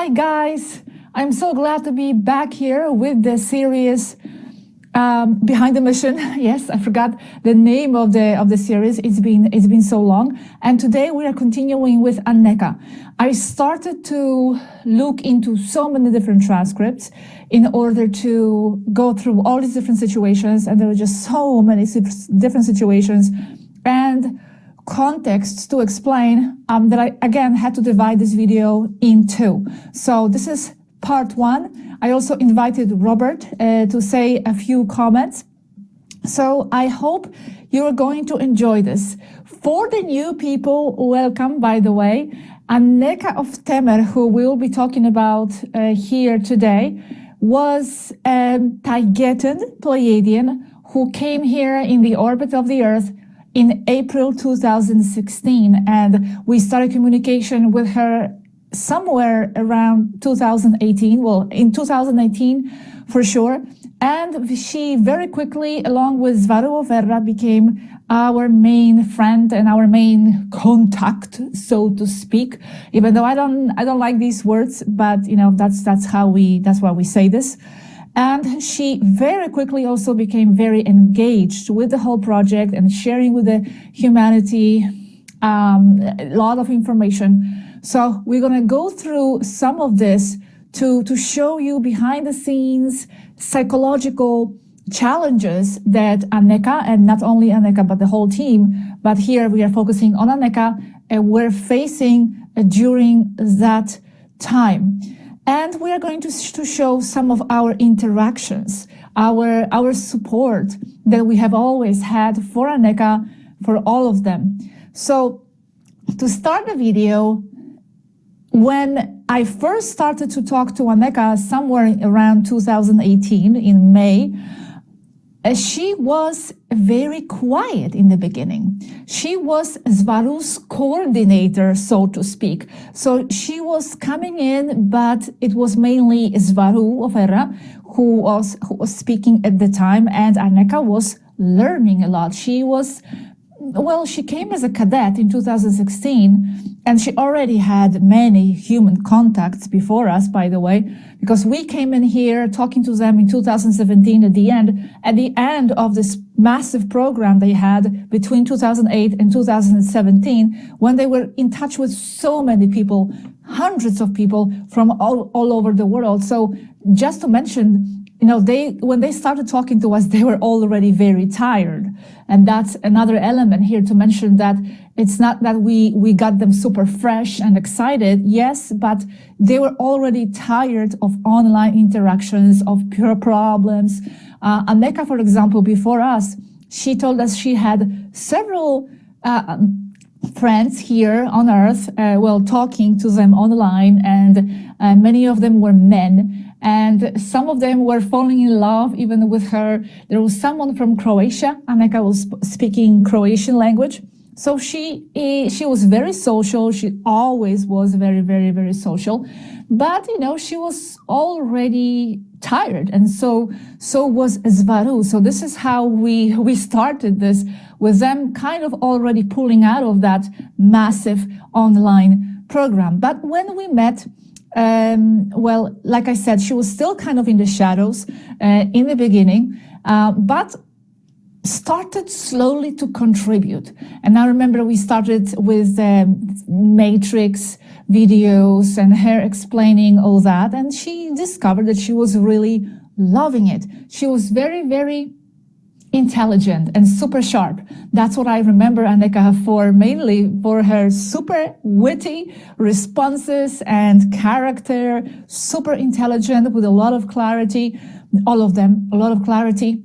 Hi guys, I'm so glad to be back here with the series Behind the Mission. Yes, I forgot the name of the series. It's been so long, and today we are continuing with Anéeka. I started to look into so many different transcripts in order to go through all these different situations, and there were just so many different situations and contexts to explain that I again had to divide this video in two. So this is part one. I also invited Robert to say a few comments. So I hope you're going to enjoy this. For the new people, welcome, by the way. Anéeka of Temmer, who we'll be talking about here today, was a Taygetan Pleiadian who came here in the orbit of the Earth in April 2016, and we started communication with her somewhere around 2018, well, in 2018 for sure, and she very quickly, along with Svaru Verra, became our main friend and our main contact, so to speak. Even though I don't like these words, but you know that's why we say this. And she very quickly also became very engaged with the whole project and sharing with the humanity a lot of information. So we're going to go through some of this to show you behind the scenes psychological challenges that Anéeka, and not only Anéeka, but the whole team, but here we are focusing on Anéeka, were facing during that time. And we are going to show some of our interactions, our support that we have always had for Anéeka, for all of them. So to start the video, when I first started to talk to Anéeka somewhere around 2018 in May, she was very quiet in the beginning. She was Svaru's coordinator, so to speak. So she was coming in, but it was mainly Svaru Verra who was speaking at the time, and Anéeka was learning a lot. She came as a cadet in 2016, and she already had many human contacts before us, by the way, because we came in here talking to them in 2017 at the end of this massive program they had between 2008 and 2017, when they were in touch with so many people, hundreds of people from all over the world. So just to mention, you know, when they started talking to us, they were already very tired. And that's another element here to mention, that it's not that we got them super fresh and excited, yes, but they were already tired of online interactions, of pure problems. Anéeka, for example, before us, she told us she had several friends here on Earth, talking to them online, and many of them were men. And some of them were falling in love even with her. There was someone from Croatia. Anéeka was speaking Croatian language. So she was very social. She always was very, very, very social. But, you know, she was already tired. And so was Svaru. So this is how we started this, with them kind of already pulling out of that massive online program. But when we met, like I said, she was still kind of in the shadows in the beginning, but started slowly to contribute. And I remember we started with the matrix videos and her explaining all that, and she discovered that she was really loving it. She was very, very intelligent and super sharp. That's what I remember Anéeka for, mainly for her super witty responses and character, super intelligent with a lot of clarity, all of them, a lot of clarity,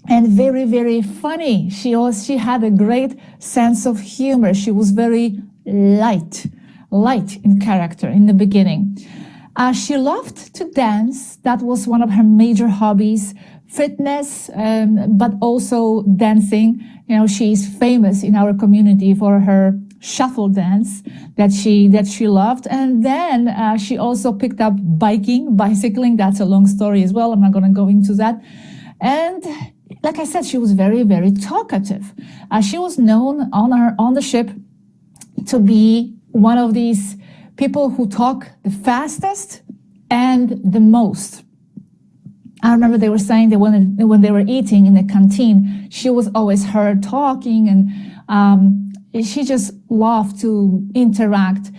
and very, very funny. She had a great sense of humor. She was very light in character in the beginning. She loved to dance. That was one of her major hobbies. Fitness, but also dancing. You know, she's famous in our community for her shuffle dance that she loved. And then she also picked up bicycling. That's a long story as well. I'm not going to go into that. And like I said, she was very, very talkative. She was known on the ship to be one of these people who talk the fastest and the most. I remember they were saying that when they were eating in the canteen, she was always heard talking, and she just loved to interact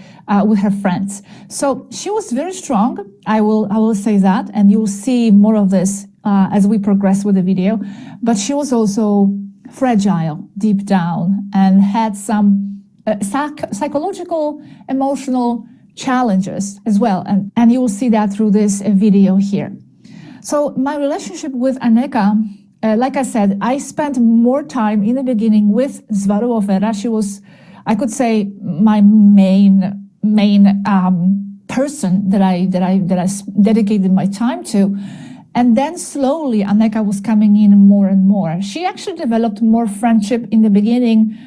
with her friends. So she was very strong. I will say that, and you'll see more of this as we progress with the video. But she was also fragile deep down and had some psychological, emotional challenges as well, and you will see that through this video here. So my relationship with Anéeka, like I said, I spent more time in the beginning with Svaroofera. She was, I could say, my main person that I dedicated my time to. And then slowly Anéeka was coming in more and more. She actually developed more friendship in the beginning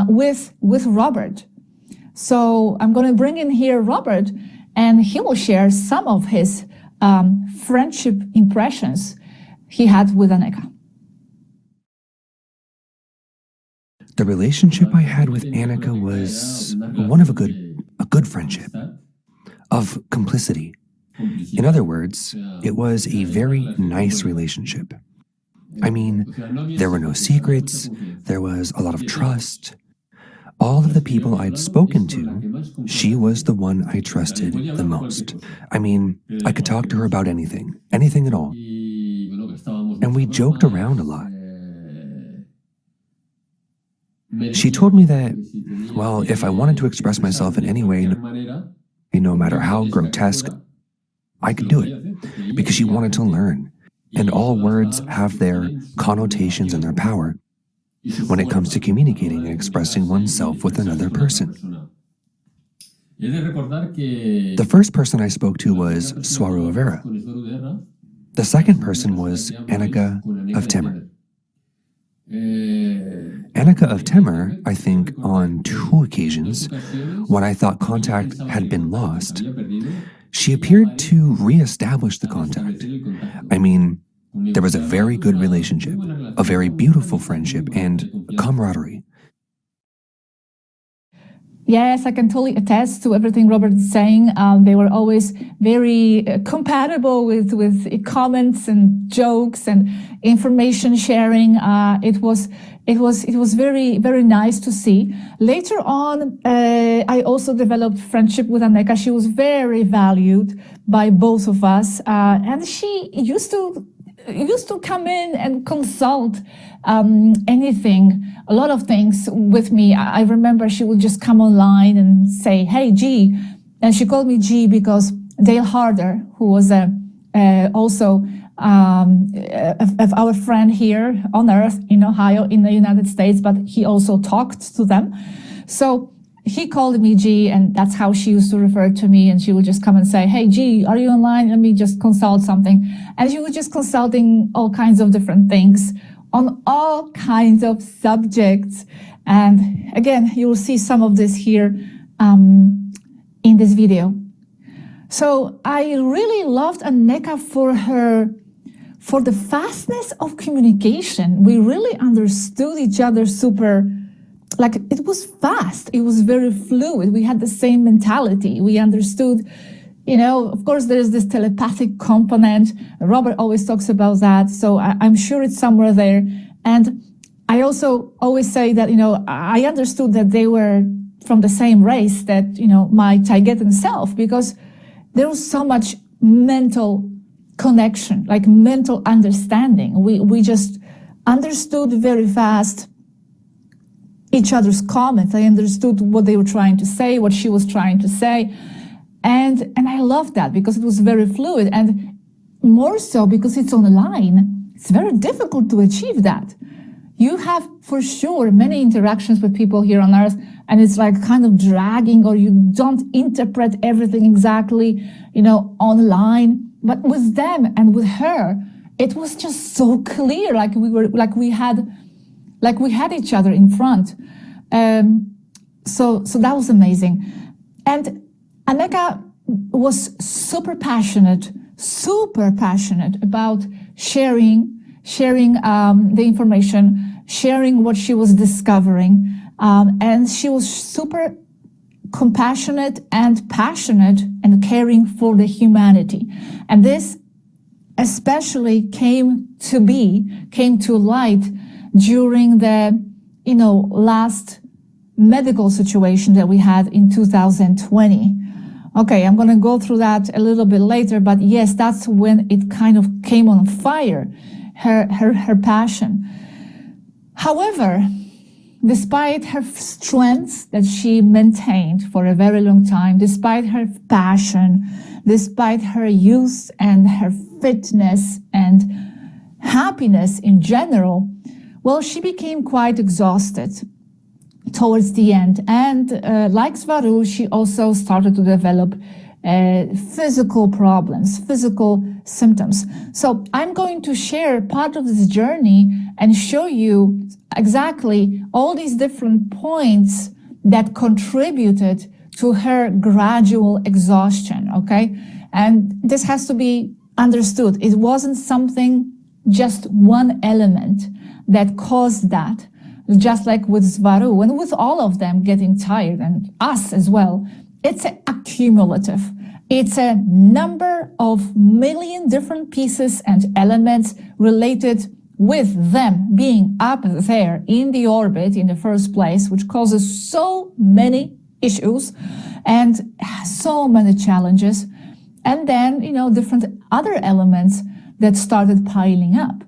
with Robert. So I'm going to bring in here Robert, and he will share some of his friendship impressions he had with Anéeka. The relationship I had with Anéeka was one of a good friendship, of complicity. In other words, it was a very nice relationship. I mean, there were no secrets, there was a lot of trust. All of the people I'd spoken to, she was the one I trusted the most. I mean, I could talk to her about anything at all. And we joked around a lot. She told me that, well, if I wanted to express myself in any way, no matter how grotesque, I could do it, because she wanted to learn. And all words have their connotations and their power when it comes to communicating and expressing oneself with another person. The first person I spoke to was Svaroofera. The second person was Anéeka of Temmer. Anéeka of Temmer, I think on 2 occasions, when I thought contact had been lost, she appeared to re-establish the contact. I mean, there was a very good relationship, a very beautiful friendship, and camaraderie. Yes, I can totally attest to everything Robert is saying. They were always very compatible with comments and jokes and information sharing. It was very, very nice to see. Later on, I also developed friendship with Anéeka. She was very valued by both of us, and she used to come in and consult anything, a lot of things with me. I remember she would just come online and say, "Hey, G," and she called me G because Dale Harder, who was also of our friend here on Earth in Ohio, in the United States, but he also talked to them. So he called me G, and that's how she used to refer to me. And she would just come and say, "Hey, G, are you online? Let me just consult something." And she was just consulting all kinds of different things on all kinds of subjects. And again, you will see some of this here in this video. So I really loved Anéeka for the fastness of communication. We really understood each other like it was fast. It was very fluid. We had the same mentality. We understood, of course, there's this telepathic component. Robert always talks about that. So I'm sure it's somewhere there. And I also always say that, I understood that they were from the same race that, my Taigetan self, because there was so much mental connection, like mental understanding. We just understood very fast each other's comments. I understood what they were trying to say, what she was trying to say. And I loved that because it was very fluid, and more so because it's online. It's very difficult to achieve that. You have, for sure, many interactions with people here on Earth, and it's like kind of dragging, or you don't interpret everything exactly, online. But with them and with her, it was just so clear, like we had each other in front. So that was amazing. And Anéeka was super passionate about sharing the information, sharing what she was discovering. And she was super compassionate and passionate and caring for the humanity. And this especially came to light during the, last medical situation that we had in 2020. Okay, I'm going to go through that a little bit later, but yes, that's when it kind of came on fire, her passion. However, despite her strength that she maintained for a very long time, despite her passion, despite her youth and her fitness and happiness in general, well, she became quite exhausted towards the end. And like Svaru, she also started to develop physical problems, physical symptoms. So I'm going to share part of this journey and show you exactly all these different points that contributed to her gradual exhaustion, okay? And this has to be understood. It wasn't something, just one element that caused that, just like with Svaru and with all of them getting tired, and us as well. It's accumulative. It's a number of million different pieces and elements related with them being up there in the orbit in the first place, which causes so many issues and so many challenges. And then, different other elements that started piling up.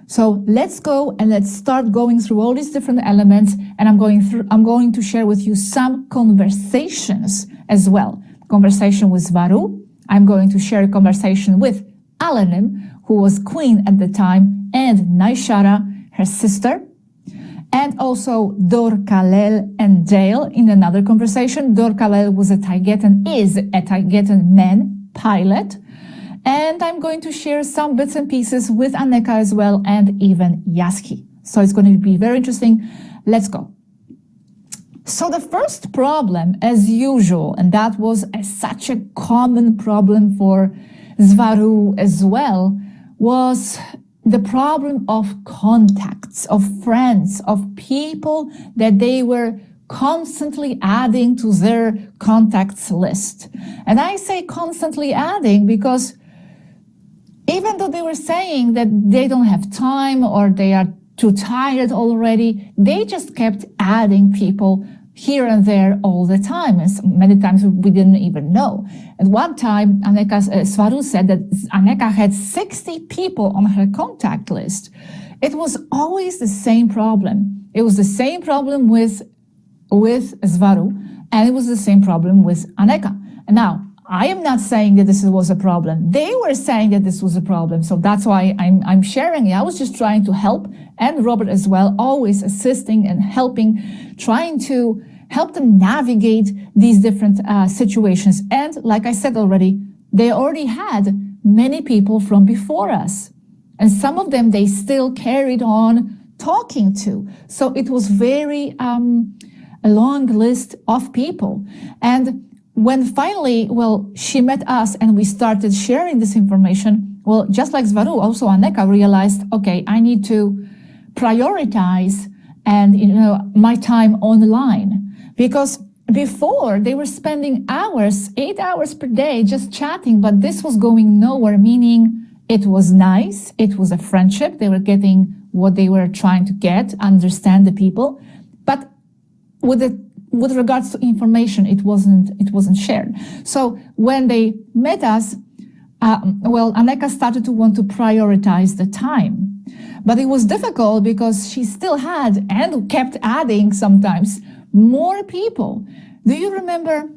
So let's go and let's start going through all these different elements, and I'm going to share with you some conversations as well. Conversation with Svaru. I'm going to share a conversation with Alanim, who was queen at the time, and Naishara, her sister, and also Dor Kalel and Dale in another conversation. Dor Kalel is a Taigetan man pilot. And I'm going to share some bits and pieces with Anéeka as well, and even Yaski. So it's going to be very interesting. Let's go. So the first problem, as usual, and that was such a common problem for Svaru as well, was the problem of contacts, of friends, of people that they were constantly adding to their contacts list. And I say constantly adding because even though they were saying that they don't have time or they are too tired already, they just kept adding people here and there all the time. And many times we didn't even know. At one time, Svaru said that Anéeka had 60 people on her contact list. It was always the same problem. It was the same problem with Svaru, and it was the same problem with Anéeka. And now, I am not saying that this was a problem. They were saying that this was a problem. So that's why I'm sharing it. I was just trying to help, and Robert as well, always assisting and helping, trying to help them navigate these different situations. And like I said already, they already had many people from before us. And some of them they still carried on talking to. So it was very a long list of people. And when finally, she met us and we started sharing this information, just like Svaru, also Anéeka realized, okay, I need to prioritize and, my time online. Because before they were spending hours, 8 hours per day just chatting, but this was going nowhere, meaning it was nice. It was a friendship. They were getting what they were trying to get, understand the people. But with regards to information, it wasn't shared. So when they met us, Anéeka started to want to prioritize the time. But it was difficult because she still had and kept adding sometimes more people. Do you remember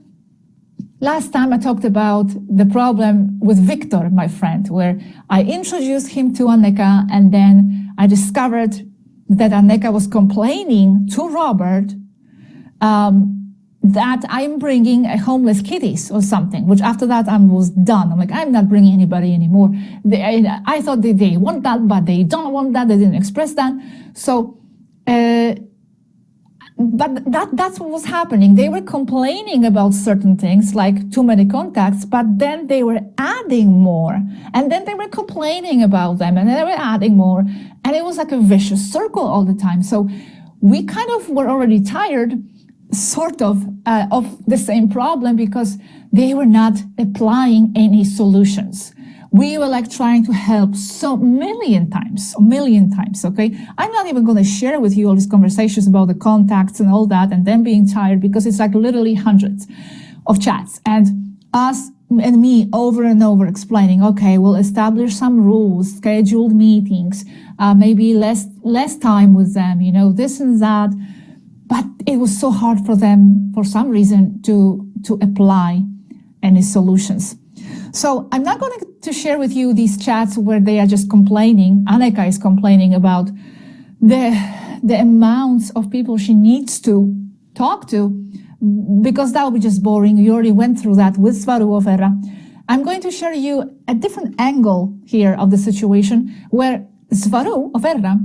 last time I talked about the problem with Victor, my friend, where I introduced him to Anéeka, and then I discovered that Anéeka was complaining to Robert that I'm bringing a homeless kitties or something, which after that I was done. I'm like, I'm not bringing anybody anymore. I thought they want that, but they don't want that. They didn't express that. So, but that's what was happening. They were complaining about certain things like too many contacts, but then they were adding more. And then they were complaining about them and they were adding more. And it was like a vicious circle all the time. So we kind of were already tired. sort of the same problem because they were not applying any solutions. We were like trying to help a million times, okay? I'm not even going to share with you all these conversations about the contacts and all that and them being tired because it's like literally hundreds of chats and us and me over and over explaining, okay, we'll establish some rules, scheduled meetings, maybe less time with them, you know, this and that. But it was so hard for them, for some reason, to apply any solutions. So I'm not going to share with you these chats where they are just complaining. Anéeka is complaining about the amounts of people she needs to talk to, because that would be just boring. You already went through that with Svaru of Erra. I'm going to share you a different angle here of the situation where Svaru of Erra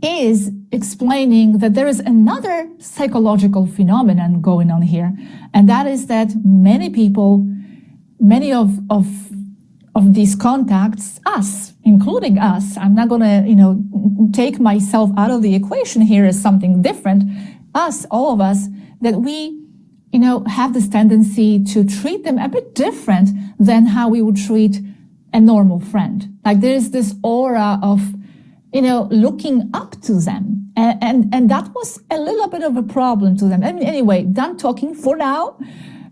is explaining that there is another psychological phenomenon going on here, and that is that many people, many of these contacts, us, including us, I'm not going to, you know, take myself out of the equation here as something different, us, all of us, that we, you know, have this tendency to treat them a bit different than how we would treat a normal friend. Like there's this aura of, you know, looking up to them. And that was a little bit of a problem to them. I mean, anyway, done talking for now.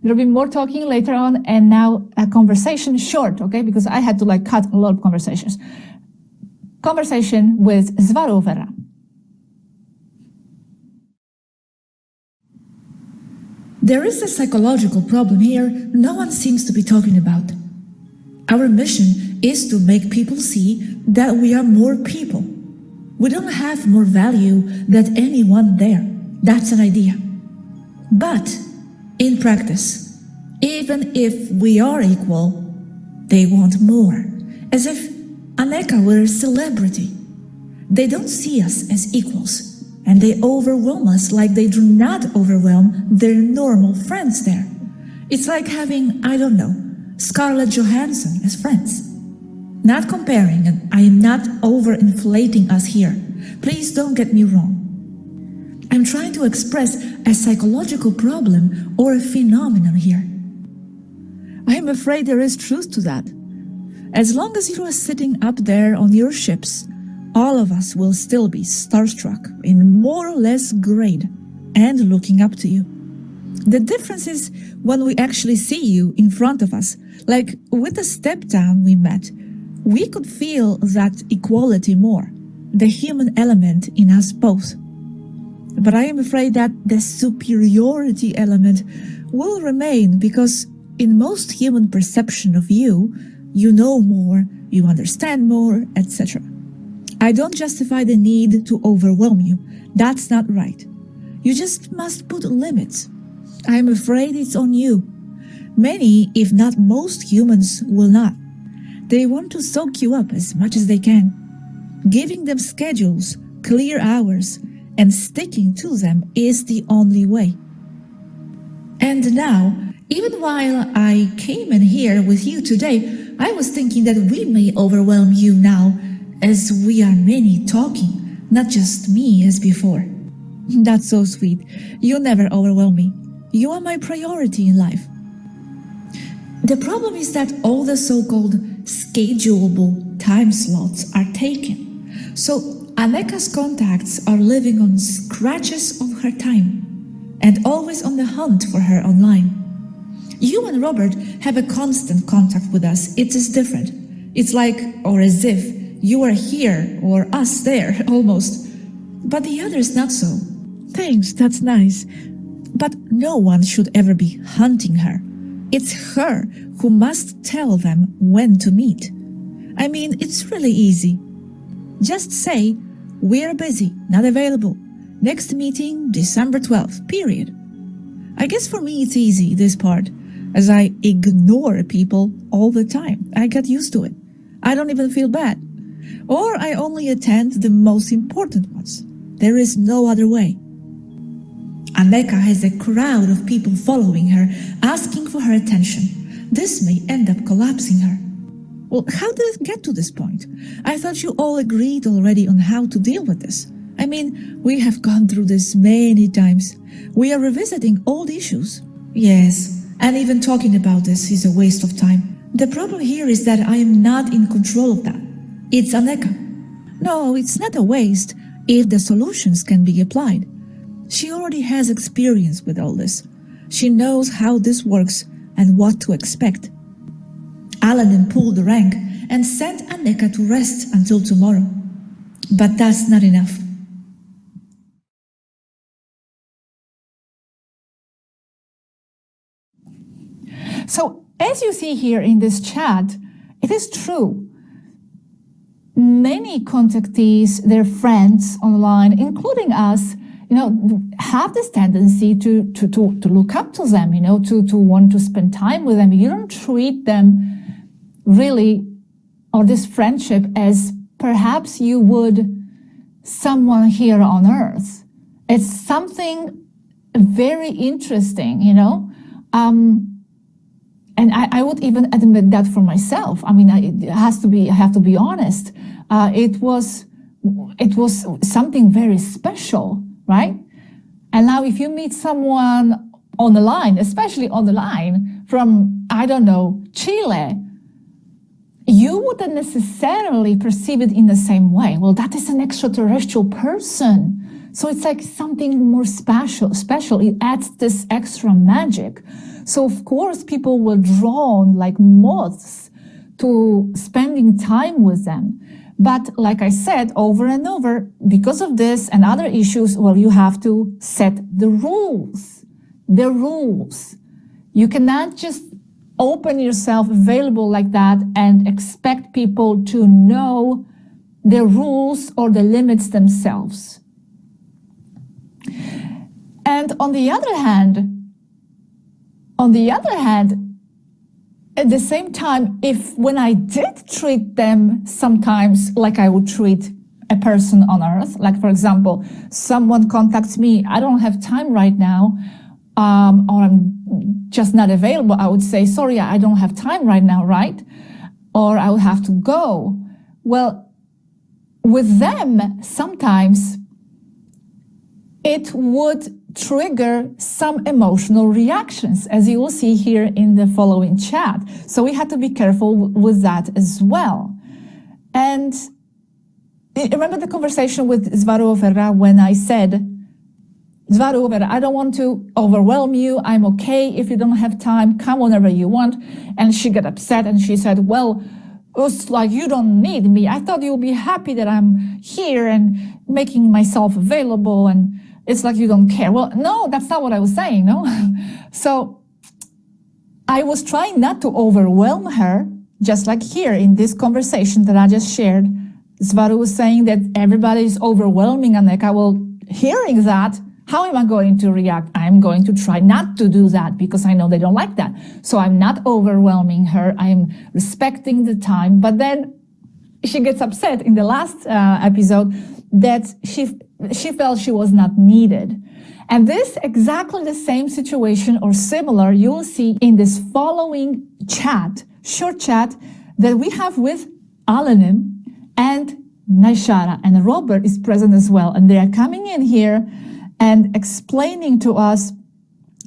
There'll be more talking later on. And now a conversation short, okay? Because I had to like cut a lot of conversations. Conversation with Svaru Vera. There is a psychological problem here no one seems to be talking about. Our mission is to make people see that we are more people. We don't have more value than anyone there. That's an idea. But in practice, even if we are equal, they want more, as if Anéeka were a celebrity. They don't see us as equals, and they overwhelm us like they do not overwhelm their normal friends there. It's like having, I don't know, Scarlett Johansson as friends. Not comparing, and I am not overinflating us here. Please don't get me wrong. I'm trying to express a psychological problem or a phenomenon here. I am afraid there is truth to that. As long as you are sitting up there on your ships, all of us will still be starstruck in more or less grade and looking up to you. The difference is when we actually see you in front of us, like with the step down we met, we could feel that equality more, the human element in us both. But I am afraid that the superiority element will remain because in most human perception of you, you know more, you understand more, etc. I don't justify the need to overwhelm you. That's not right. You just must put limits. I am afraid it's on you. Many, if not most humans, will not. They want to soak you up as much as they can. Giving them schedules, clear hours, and sticking to them is the only way. And now, even while I came in here with you today, I was thinking that we may overwhelm you now, as we are many talking, not just me as before. That's so sweet. You never overwhelm me. You are my priority in life. The problem is that all the so-called schedulable time slots are taken. So Anéeka's contacts are living on scratches of her time and always on the hunt for her online. You and Robert have a constant contact with us. It is different. It's like, or as if, you are here or us there, almost. But the others not so. Thanks, that's nice. But no one should ever be hunting her. It's her who must tell them when to meet. I mean, it's really easy. Just say, we're busy, not available. Next meeting, December 12th, period. I guess for me it's easy, this part, as I ignore people all the time. I get used to it. I don't even feel bad. Or I only attend the most important ones. There is no other way. Anéeka has a crowd of people following her, asking for her attention. This may end up collapsing her. Well, how did it get to this point? I thought you all agreed already on how to deal with this. I mean, we have gone through this many times. We are revisiting old issues. Yes, and even talking about this is a waste of time. The problem here is that I am not in control of that. It's Anéeka. No, it's not a waste if the solutions can be applied. She already has experience with all this. She knows how this works and what to expect. Alanin pulled the rank and sent Anéeka to rest until tomorrow. But that's not enough. So, as you see here in this chat, it is true. Many contactees, their friends online, including us, have this tendency to look up to them, to want to spend time with them. You don't treat them really, or this friendship, as perhaps you would someone here on earth. It's something very interesting, and I would even admit that for myself. I mean, I have to be honest. It was something very special, right? And now if you meet someone on the line, especially on the line from, I don't know, Chile, you wouldn't necessarily perceive it in the same way. Well, that is an extraterrestrial person. So it's like something more special. It adds this extra magic. So of course people were drawn like moths to spending time with them. But like I said over and over, because of this and other issues, well, you have to set the rules. The rules. You cannot just open yourself available like that and expect people to know the rules or the limits themselves. And on the other hand, at the same time, when I did treat them sometimes like I would treat a person on earth, like for example, someone contacts me, I don't have time right now, or I'm just not available, I would say, sorry, I don't have time right now, right? Or I would have to go. Well, with them, sometimes it would trigger some emotional reactions, as you will see here in the following chat. So we had to be careful with that as well. And remember the conversation with Svarovera when I said, Svarovera, I don't want to overwhelm you. I'm okay if you don't have time. Come whenever you want. And she got upset and she said, well, it's like you don't need me. I thought you'll be happy that I'm here and making myself available, and it's like you don't care. Well, no, that's not what I was saying, no? So I was trying not to overwhelm her, just like here in this conversation that I just shared. Svaru was saying that everybody is overwhelming Anéeka. Well, hearing that, how am I going to react? I'm going to try not to do that because I know they don't like that. So I'm not overwhelming her. I'm respecting the time. But then she gets upset in the last episode that she felt she was not needed. And this exactly the same situation or similar you will see in this following chat, short chat that we have with Alanin and Naishara, and Robert is present as well. And they are coming in here and explaining to us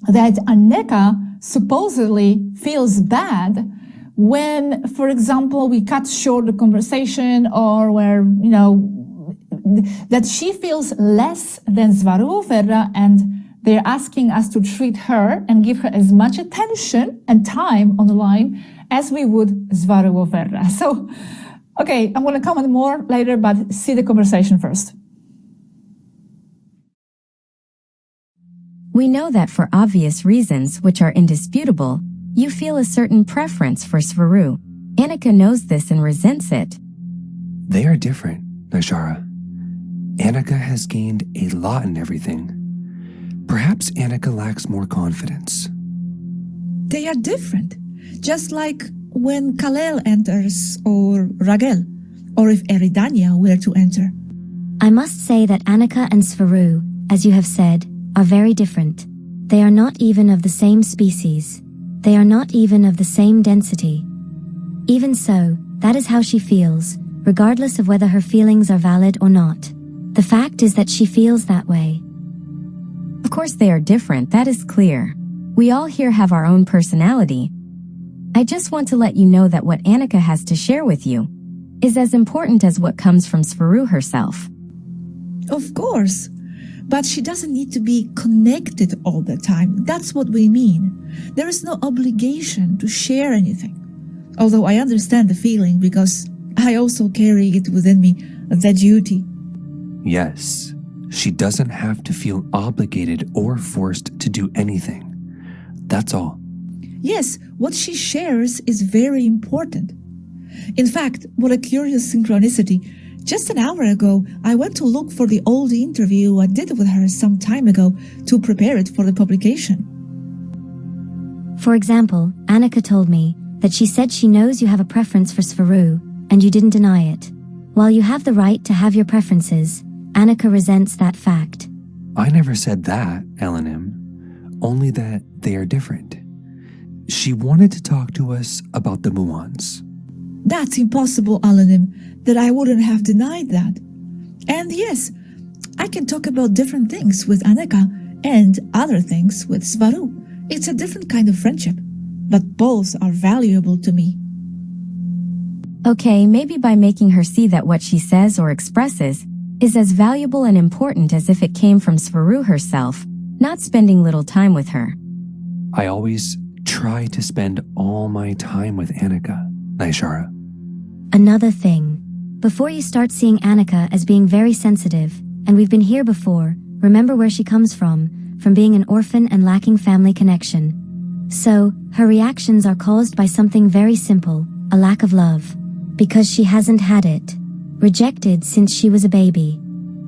that Anéeka supposedly feels bad when, for example, we cut short the conversation, or where, that she feels less than Svarovera, and they're asking us to treat her and give her as much attention and time on the line as we would Svarovera. So, okay, I'm going to comment more later, but see the conversation first. We know that for obvious reasons, which are indisputable, you feel a certain preference for Svaru. Anéeka knows this and resents it. They are different, Naishara. Anéeka has gained a lot in everything. Perhaps Anéeka lacks more confidence. They are different. Just like when Kalel enters, or Ragel, or if Eridania were to enter. I must say that Anéeka and Svaru, as you have said, are very different. They are not even of the same species. They are not even of the same density. Even so, that is how she feels, regardless of whether her feelings are valid or not. The fact is that she feels that way. Of course they are different, that is clear. We all here have our own personality. I just want to let you know that what Anéeka has to share with you is as important as what comes from Sverou herself. Of course. But she doesn't need to be connected all the time. That's what we mean. There is no obligation to share anything. Although I understand the feeling because I also carry it within me, the duty. Yes, she doesn't have to feel obligated or forced to do anything. That's all. Yes, what she shares is very important. In fact, what a curious synchronicity. Just an hour ago, I went to look for the old interview I did with her some time ago to prepare it for the publication. For example, Anéeka told me that she said she knows you have a preference for Sverou, and you didn't deny it. While you have the right to have your preferences, Anéeka resents that fact. I never said that, Elenim. Only that they are different. She wanted to talk to us about the muons. That's impossible, Alanim, that I wouldn't have denied that. And yes, I can talk about different things with Anéeka and other things with Sverou. It's a different kind of friendship, but both are valuable to me. Okay, maybe by making her see that what she says or expresses is as valuable and important as if it came from Sverou herself, not spending little time with her. I always try to spend all my time with Anéeka, Naishara. Another thing. Before you start seeing Anéeka as being very sensitive, and we've been here before, remember where she comes from being an orphan and lacking family connection. So, her reactions are caused by something very simple, a lack of love. Because she hasn't had it. Rejected since she was a baby.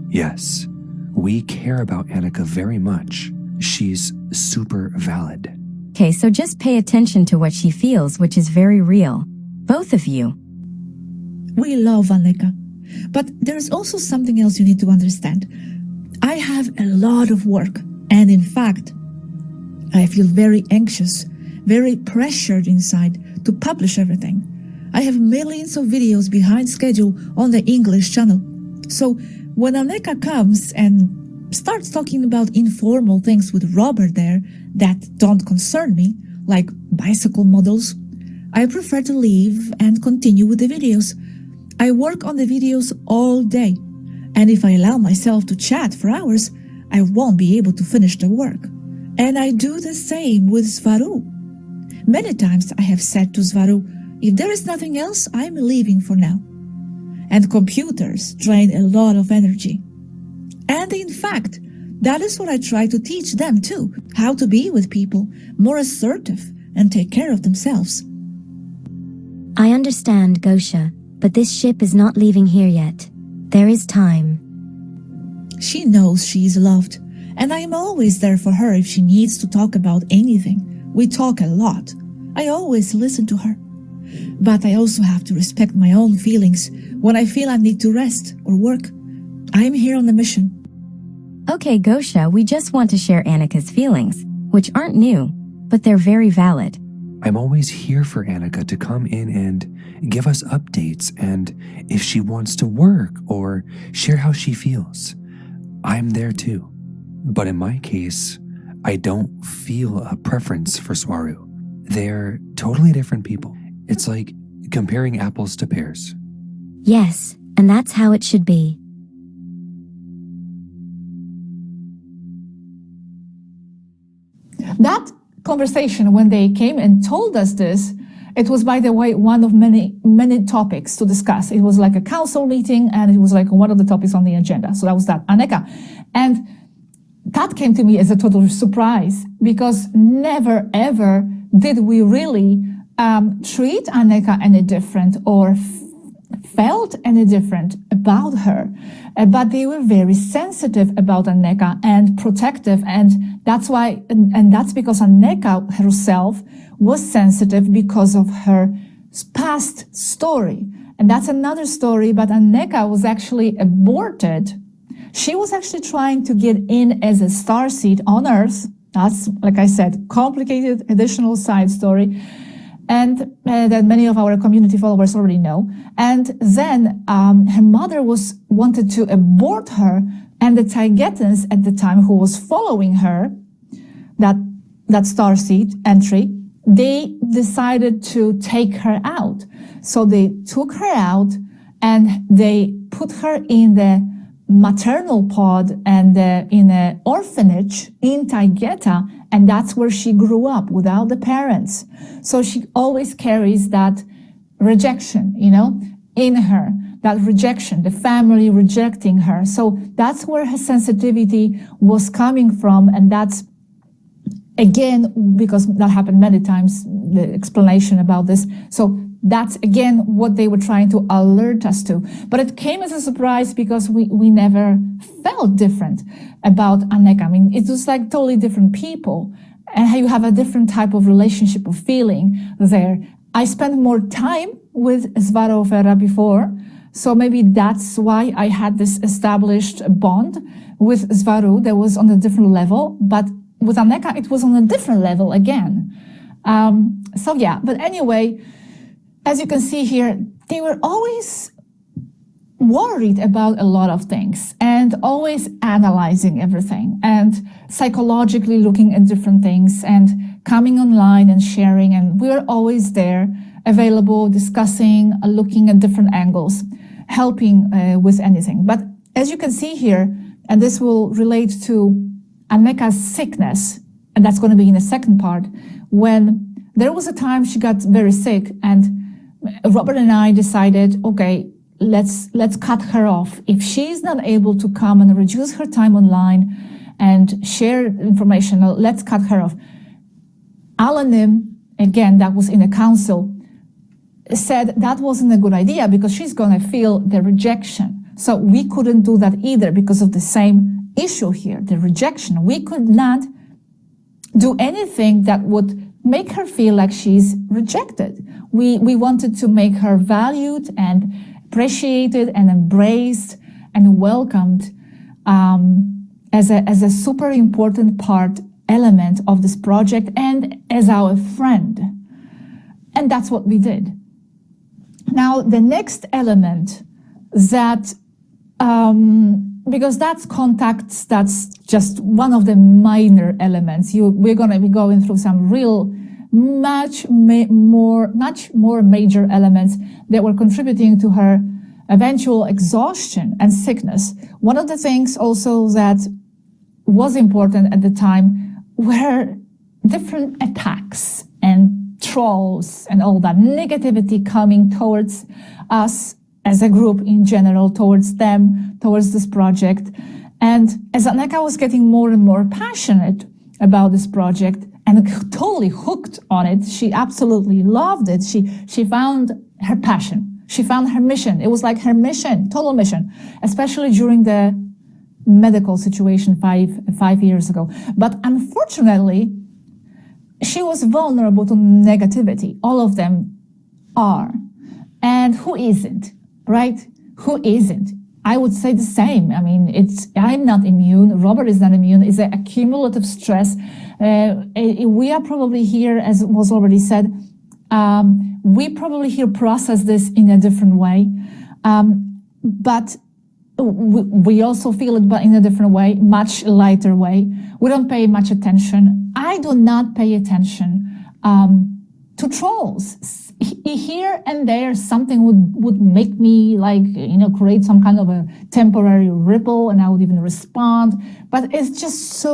Yes, we care about Anéeka very much. She's super valid. Okay, so just pay attention to what she feels, which is very real. Both of you. We love Anéeka. But there's also something else you need to understand. I have a lot of work. And in fact, I feel very anxious, very pressured inside to publish everything. I have millions of videos behind schedule on the English channel. So when Anéeka comes and starts talking about informal things with Robert there that don't concern me, like bicycle models, I prefer to leave and continue with the videos. I work on the videos all day, and if I allow myself to chat for hours, I won't be able to finish the work. And I do the same with Sverou. Many times I have said to Sverou, if there is nothing else, I'm leaving for now. And computers drain a lot of energy. And in fact, that is what I try to teach them too, how to be with people, more assertive and take care of themselves. I understand, Gosha, but this ship is not leaving here yet. There is time. She knows she is loved, and I am always there for her if she needs to talk about anything. We talk a lot. I always listen to her. But I also have to respect my own feelings when I feel I need to rest or work. I'm here on a mission. Okay, Gosha, we just want to share Anéeka's feelings, which aren't new, but they're very valid. I'm always here for Anéeka to come in and give us updates, and if she wants to work or share how she feels, I'm there too. But in my case, I don't feel a preference for Sverou. They're totally different people. It's like comparing apples to pears. Yes, and that's how it should be. That conversation, when they came and told us this, it was, by the way, one of many topics to discuss. It was like a council meeting, and it was like one of the topics on the agenda. So that was that, Anéeka. And that came to me as a total surprise, because never ever did we really treat Anéeka any different or felt any different about her. But they were very sensitive about Anéeka and protective, and that's why, and that's because Anéeka herself was sensitive because of her past story. And that's another story, but Anéeka was actually aborted. She was actually trying to get in as a starseed on Earth. That's, like I said, complicated additional side story. and that many of our community followers already know. And then her mother wanted to abort her, and the Taigetans at the time who was following her, that starseed entry, they decided to take her out. So they took her out and they put her in the maternal pod and in an orphanage in Taygeta, and that's where she grew up without the parents. So she always carries that rejection, in her, that rejection, the family rejecting her. So that's where her sensitivity was coming from, and that's, again, because that happened many times, the explanation about this. So that's, again, what they were trying to alert us to. But it came as a surprise because we never felt different about Anéeka. I mean, it was like totally different people. And you have a different type of relationship or feeling there. I spent more time with Svarovera before, so maybe that's why I had this established bond with Svaru that was on a different level. But with Anéeka, it was on a different level again. So yeah, but anyway, as you can see here, they were always worried about a lot of things and always analyzing everything and psychologically looking at different things and coming online and sharing. And we were always there, available, discussing, looking at different angles, helping with anything. But as you can see here, and this will relate to Anéeka's sickness, and that's going to be in the second part, when there was a time she got very sick, and Robert and I decided, okay, let's cut her off. If she's not able to come and reduce her time online and share information, let's cut her off. Alanim, again, that was in a council, said that wasn't a good idea because she's going to feel the rejection. So we couldn't do that either because of the same issue here, the rejection. We could not do anything that would make her feel like she's rejected. We wanted to make her valued and appreciated and embraced and welcomed as a super important element of this project and as our friend. And that's what we did. Now, the next element that, because that's contacts, that's just one of the minor elements. We're going to be going through some real much more major elements that were contributing to her eventual exhaustion and sickness. One of the things also that was important at the time were different attacks and trolls and all that negativity coming towards us as a group in general, towards them, towards this project. And as Anéeka was getting more and more passionate about this project and totally hooked on it, she absolutely loved it. She found her passion. She found her mission. It was like her mission, total mission, especially during the medical situation five years ago. But unfortunately, she was vulnerable to negativity. All of them are. And who isn't, right? Who isn't? I would say the same. I mean, I'm not immune. Robert is not immune. It's a cumulative stress. We are probably here, as was already said, we probably here process this in a different way. But we also feel it, but in a different way, much lighter way. We don't pay much attention. I do not pay attention to trolls. Here and there, something would make me create some kind of a temporary ripple, and I would even respond. But it's just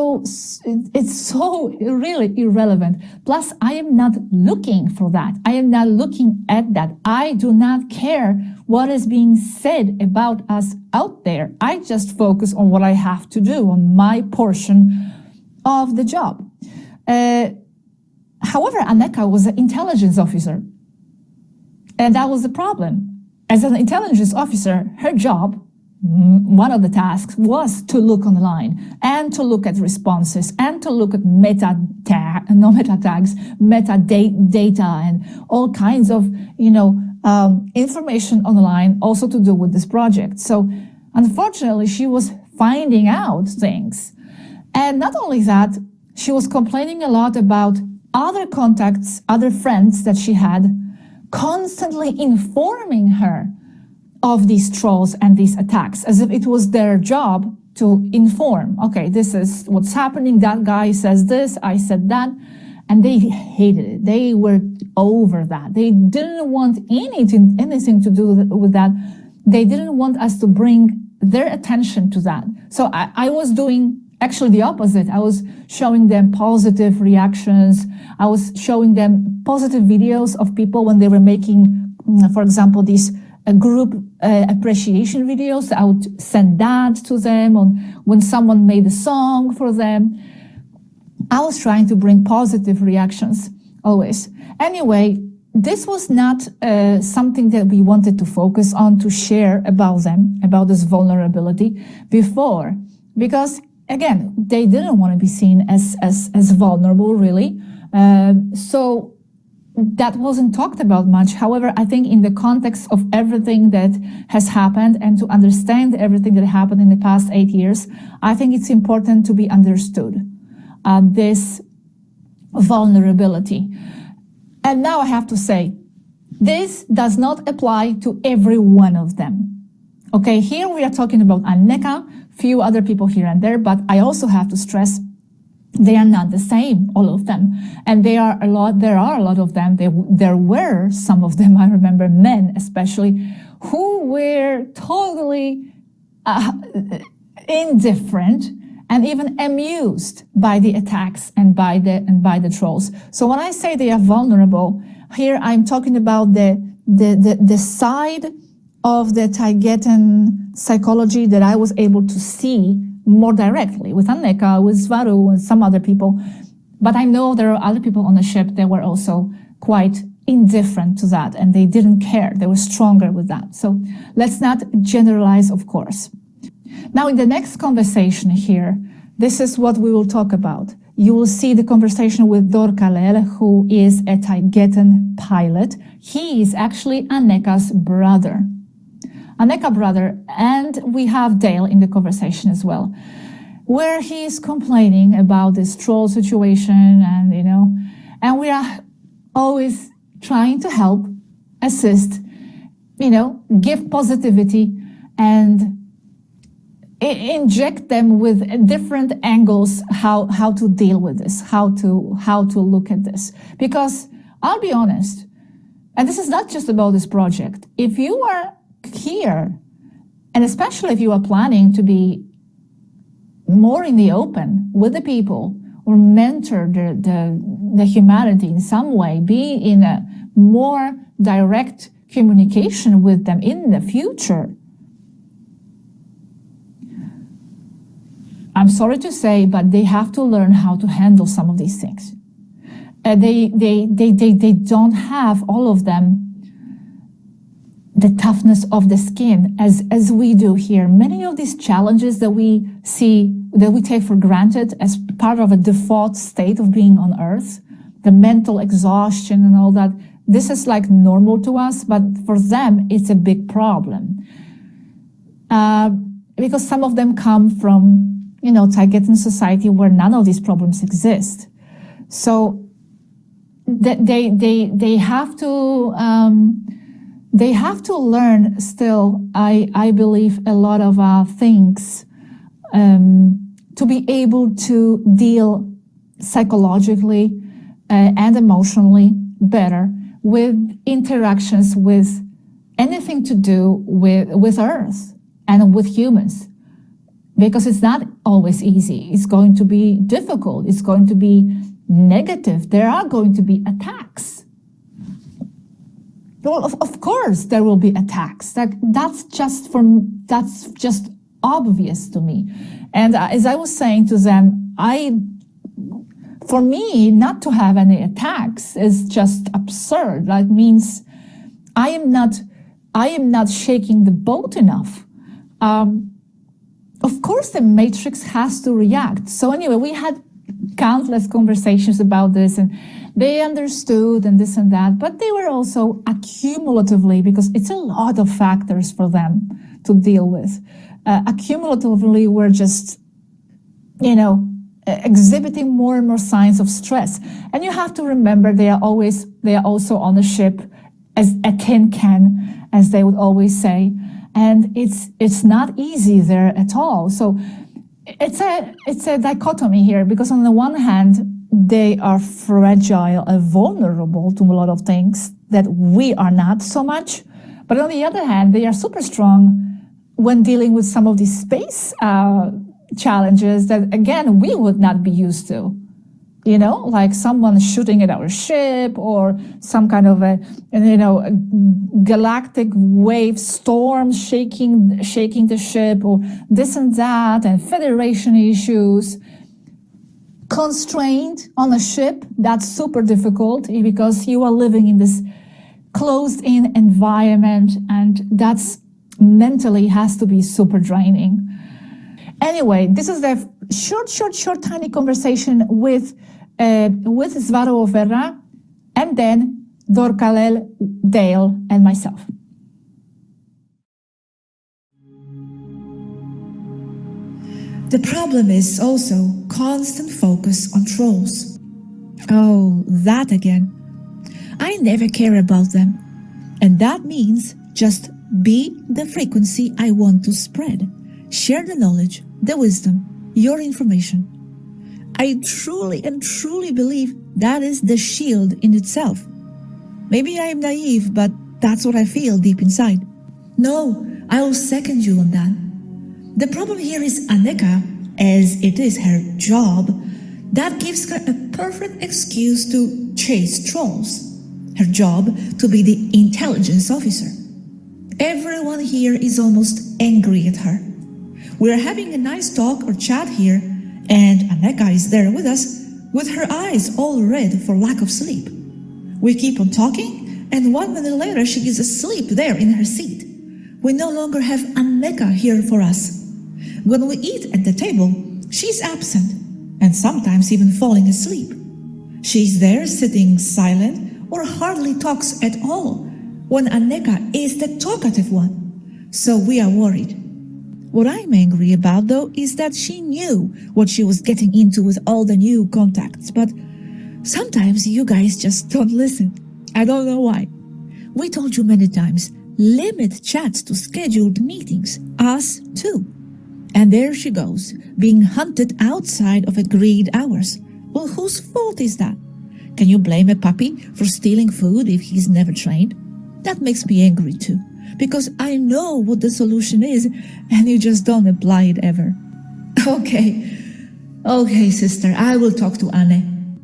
it's so really irrelevant. Plus, I am not looking for that. I am not looking at that. I do not care what is being said about us out there. I just focus on what I have to do, on my portion of the job. However, Anéeka was an intelligence officer. And that was the problem. As an intelligence officer, her job, one of the tasks, was to look online and to look at responses and to look at meta tags, data, and all kinds of, information online, also to do with this project. So, unfortunately, she was finding out things. And not only that, she was complaining a lot about other contacts, other friends that she had, constantly informing her of these trolls and these attacks, as if it was their job to inform. Okay, this is what's happening. That guy says this, I said that. And they hated it. They were over that. They didn't want anything to do with that. They didn't want us to bring their attention to that. So I was doing actually the opposite. I was showing them positive reactions. I was showing them positive videos of people when they were making, for example, these group appreciation videos. I would send that to them on when someone made a song for them. I was trying to bring positive reactions always. Anyway, this was not something that we wanted to focus on, to share about them, about this vulnerability before, because again, they didn't want to be seen as vulnerable, really. So that wasn't talked about much. However, I think in the context of everything that has happened and to understand everything that happened in the past 8 years, I think it's important to be understood. This vulnerability. And now I have to say, this does not apply to every one of them. Okay, here we are talking about Anéeka, few other people here and there, but I also have to stress they are not the same, all of them. And there are a lot of them. There were some of them, I remember, men especially, who were totally indifferent and even amused by the attacks and by the trolls. So when I say they are vulnerable, here I'm talking about the side of the Taigetan psychology that I was able to see more directly with Anéeka, with Varu, and some other people. But I know there are other people on the ship that were also quite indifferent to that, and they didn't care. They were stronger with that. So let's not generalize, of course. Now, in the next conversation here, this is what we will talk about. You will see the conversation with Dorkalel, who is a Taigetan pilot. He is actually Anéeka's brother. Anéeka brother, and we have Dale in the conversation as well, where he is complaining about this troll situation, and we are always trying to help, assist, give positivity and inject them with different angles how to deal with this, how to look at this. Because I'll be honest, and this is not just about this project, if you are here, and especially if you are planning to be more in the open with the people or mentor the humanity in some way, be in a more direct communication with them in the future, I'm sorry to say, but they have to learn how to handle some of these things. They don't have, all of them, the toughness of the skin as we do here. Many of these challenges that we see, that we take for granted as part of a default state of being on Earth, the mental exhaustion and all that, this is like normal to us, but for them, it's a big problem. Because some of them come from, Taigetan society where none of these problems exist. So they have to learn still, I believe, a lot of things to be able to deal psychologically and emotionally better with interactions with anything to do with Earth and with humans. Because it's not always easy. It's going to be difficult. It's going to be negative. There are going to be attacks. Well, of course there will be attacks. That's just obvious to me. And as I was saying to them, for me, not to have any attacks is just absurd. That means I am not shaking the boat enough. Of course, the matrix has to react. So anyway, we had countless conversations about this, and they understood and this and that, but they were also accumulatively, because it's a lot of factors for them to deal with. Accumulatively, we're just, exhibiting more and more signs of stress. And you have to remember they are also on a ship, as a tin can, as they would always say. And it's not easy there at all. So it's a dichotomy here, because on the one hand, they are fragile and vulnerable to a lot of things that we are not so much. But on the other hand, they are super strong when dealing with some of these space challenges that, again, we would not be used to. You know, like someone shooting at our ship, or some kind of a galactic wave storm shaking the ship, or this and that, and Federation issues. Constrained on a ship, that's super difficult because you are living in this closed-in environment, and that's mentally has to be super draining. Anyway, this is the short, tiny conversation with Svaro Overra, and then Dorkalel, Dale, and myself. The problem is also constant focus on trolls. Oh, that again. I never care about them. And that means just be the frequency I want to spread. Share the knowledge, the wisdom, your information. I truly believe that is the shield in itself. Maybe I am naive, but that's what I feel deep inside. No, I will second you on that. The problem here is Anéeka, as it is her job, that gives her a perfect excuse to chase trolls. Her job to be the intelligence officer. Everyone here is almost angry at her. We're having a nice talk or chat here, and Anéeka is there with us, with her eyes all red for lack of sleep. We keep on talking, and 1 minute later she is asleep there in her seat. We no longer have Anéeka here for us. When we eat at the table, she's absent, and sometimes even falling asleep. She's there sitting silent or hardly talks at all, when Anéeka is the talkative one. So we are worried. What I'm angry about, though, is that she knew what she was getting into with all the new contacts, but sometimes you guys just don't listen. I don't know why. We told you many times, limit chats to scheduled meetings, us too. And there she goes, being hunted outside of agreed hours. Well, whose fault is that? Can you blame a puppy for stealing food if he's never trained? That makes me angry too, because I know what the solution is, and you just don't apply it ever. Okay, sister, I will talk to Anne.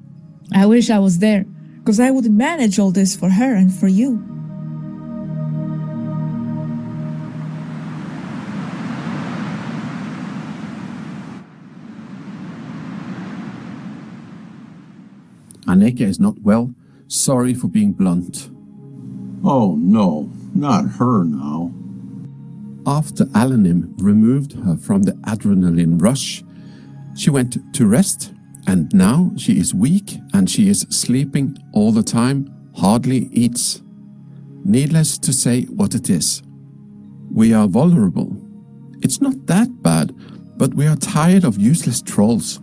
I wish I was there, because I would manage all this for her and for you. Anéeka is not well. Sorry for being blunt. Oh no, not her now. After Alanim removed her from the adrenaline rush, she went to rest, and now she is weak and she is sleeping all the time, hardly eats. Needless to say what it is. We are vulnerable. It's not that bad, but we are tired of useless trolls.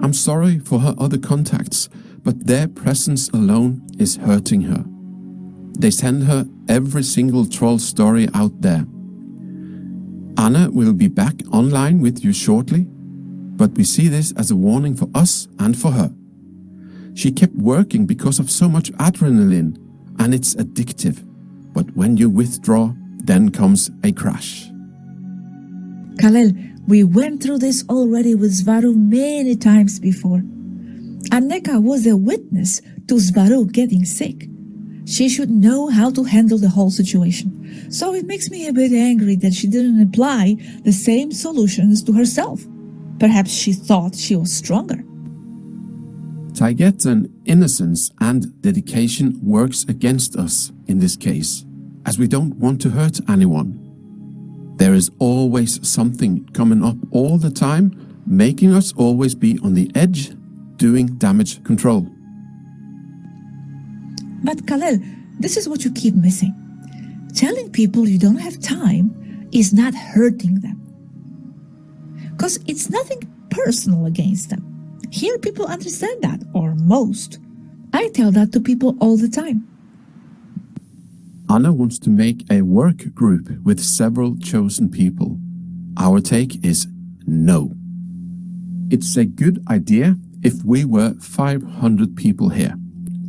I'm sorry for her other contacts, but their presence alone is hurting her. They send her every single troll story out there. Anna will be back online with you shortly, but we see this as a warning for us and for her. She kept working because of so much adrenaline, and it's addictive. But when you withdraw, then comes a crash. Kalel, we went through this already with Svaro many times before. Anéeka was a witness to Svaro getting sick. She should know how to handle the whole situation. So it makes me a bit angry that she didn't apply the same solutions to herself. Perhaps she thought she was stronger. Taiget's innocence and dedication works against us in this case, as we don't want to hurt anyone. There is always something coming up all the time, making us always be on the edge, doing damage control. But Kalel, this is what you keep missing. Telling people you don't have time is not hurting them. Because it's nothing personal against them. Here people understand that, or most. I tell that to people all the time. Anna wants to make a work group with several chosen people. Our take is no. It's a good idea if we were 500 people here.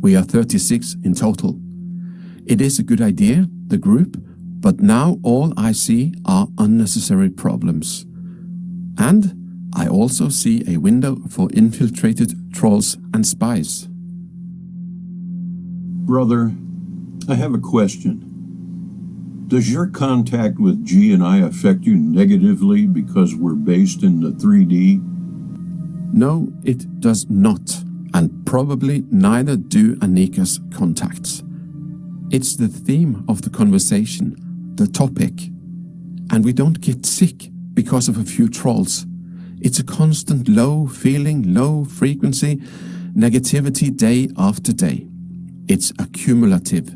We are 36 in total. It is a good idea, the group, but now all I see are unnecessary problems. And I also see a window for infiltrated trolls and spies. Brother, I have a question. Does your contact with G and I affect you negatively because we're based in the 3D? No, it does not, and probably neither do Anéeka's contacts. It's the theme of the conversation, the topic. And we don't get sick because of a few trolls. It's a constant low feeling, low frequency, negativity day after day. It's accumulative.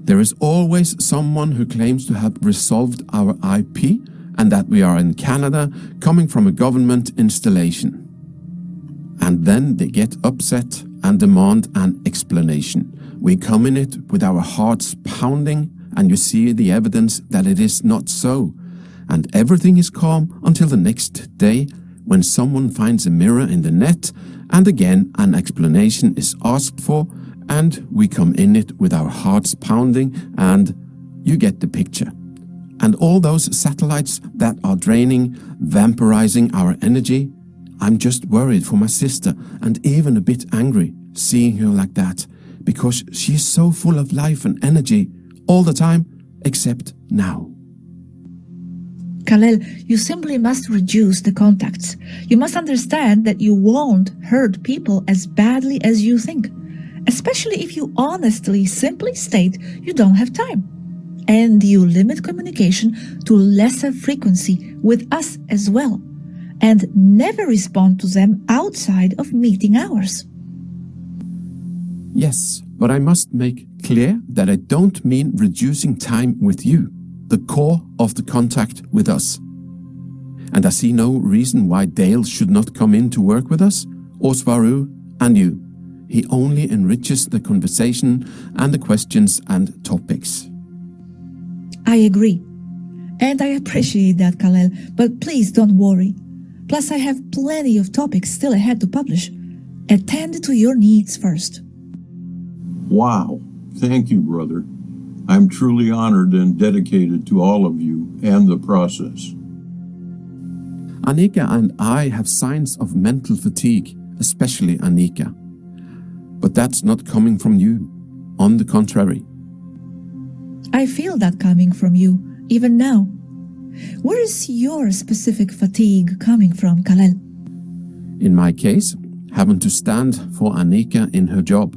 There is always someone who claims to have resolved our IP and that we are in Canada coming from a government installation. And then they get upset and demand an explanation. We come in it with our hearts pounding, and you see the evidence that it is not so. And everything is calm until the next day when someone finds a mirror in the net, and again an explanation is asked for, and we come in it with our hearts pounding, and you get the picture. And all those satellites that are draining, vampirizing our energy, I'm just worried for my sister and even a bit angry seeing her like that, because she's so full of life and energy all the time, except now. Kal-El, you simply must reduce the contacts. You must understand that you won't hurt people as badly as you think, especially if you honestly simply state you don't have time. And you limit communication to lesser frequency with us as well, and never respond to them outside of meeting hours. Yes, but I must make clear that I don't mean reducing time with you, the core of the contact with us. And I see no reason why Dale should not come in to work with us, or Svaru and you. He only enriches the conversation and the questions and topics. I agree. And I appreciate that, Kal-El, but please don't worry. Plus, I have plenty of topics still ahead to publish. Attend to your needs first. Wow. Thank you, brother. I'm truly honored and dedicated to all of you and the process. Anéeka and I have signs of mental fatigue, especially Anéeka. But that's not coming from you. On the contrary. I feel that coming from you, even now. Where is your specific fatigue coming from, Kal-El? In my case, having to stand for Anéeka in her job.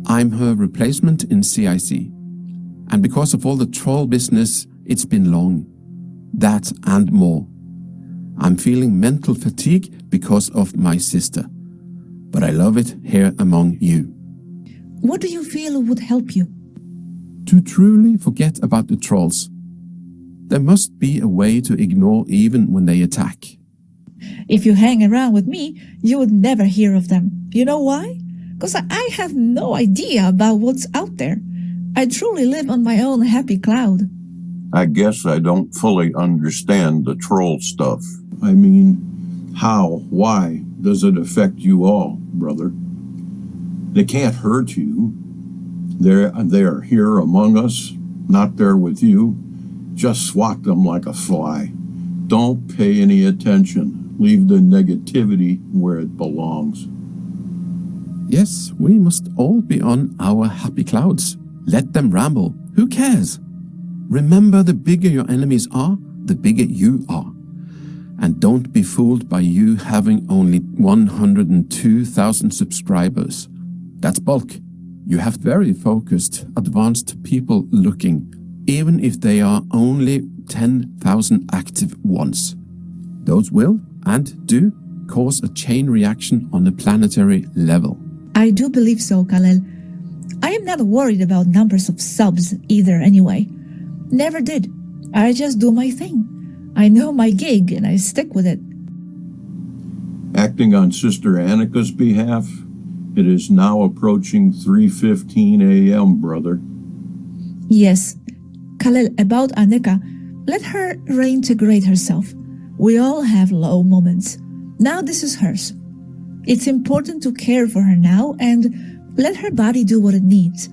I'm her replacement in CIC. And because of all the troll business, it's been long. That and more. I'm feeling mental fatigue because of my sister. But I love it here among you. What do you feel would help you? To truly forget about the trolls. There must be a way to ignore even when they attack. If you hang around with me, you would never hear of them. You know why? Because I have no idea about what's out there. I truly live on my own happy cloud. I guess I don't fully understand the troll stuff. I mean, how, why does it affect you all, brother? They can't hurt you. They're here among us, not there with you. Just swat them like a fly. Don't pay any attention. Leave the negativity where it belongs. Yes, we must all be on our happy clouds. Let them ramble. Who cares? Remember, the bigger your enemies are, the bigger you are. And don't be fooled by you having only 102,000 subscribers. That's bulk. You have very focused, advanced people looking, even if they are only 10,000 active ones. Those will, and do, cause a chain reaction on a planetary level. I do believe so, Kal-El. I am not worried about numbers of subs either anyway. Never did. I just do my thing. I know my gig and I stick with it. acting on Sister Anéeka's behalf. It is now approaching 3:15 a.m., brother. Yes, Khalil, about Anéeka, let her reintegrate herself. We all have low moments. Now this is hers. It's important to care for her now and let her body do what it needs,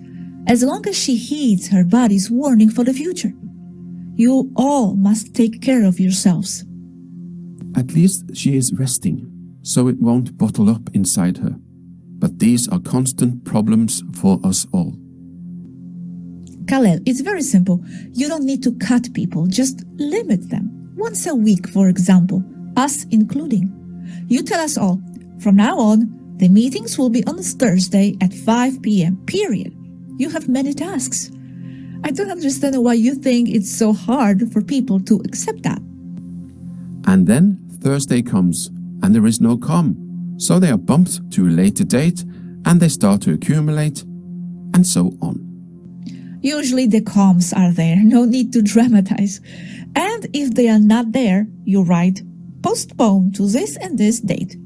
as long as she heeds her body's warning for the future. You all must take care of yourselves. At least she is resting, so it won't bottle up inside her. But these are constant problems for us all. Khalil, it's very simple. You don't need to cut people, just limit them. Once a week, for example, us including. You tell us all, from now on, the meetings will be on Thursday at 5 p.m., period. You have many tasks. I don't understand why you think it's so hard for people to accept that. And then Thursday comes, and there is no calm. So they are bumped to a later date, and they start to accumulate, and so on. Usually the comms are there, no need to dramatize. And if they are not there, you write, postpone to this and this date.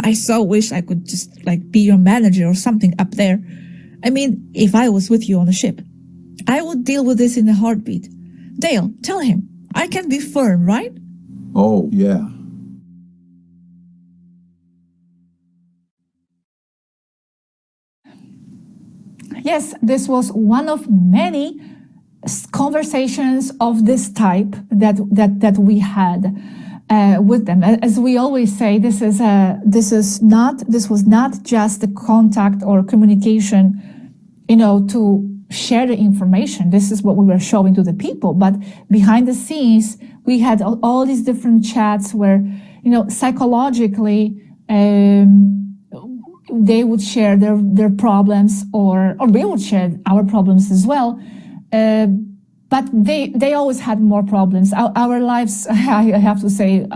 I so wish I could just be your manager or something up there. I mean, if I was with you on a ship, I would deal with this in a heartbeat. Dale, tell him, I can be firm, right? Oh, yeah. Yes, this was one of many conversations of this type that we had with them. As we always say, this was not just a contact or communication, to share the information. This is what we were showing to the people, but behind the scenes, we had all these different chats where, psychologically, they would share their problems, or we would share our problems as well. But they always had more problems. Our lives, I have to say,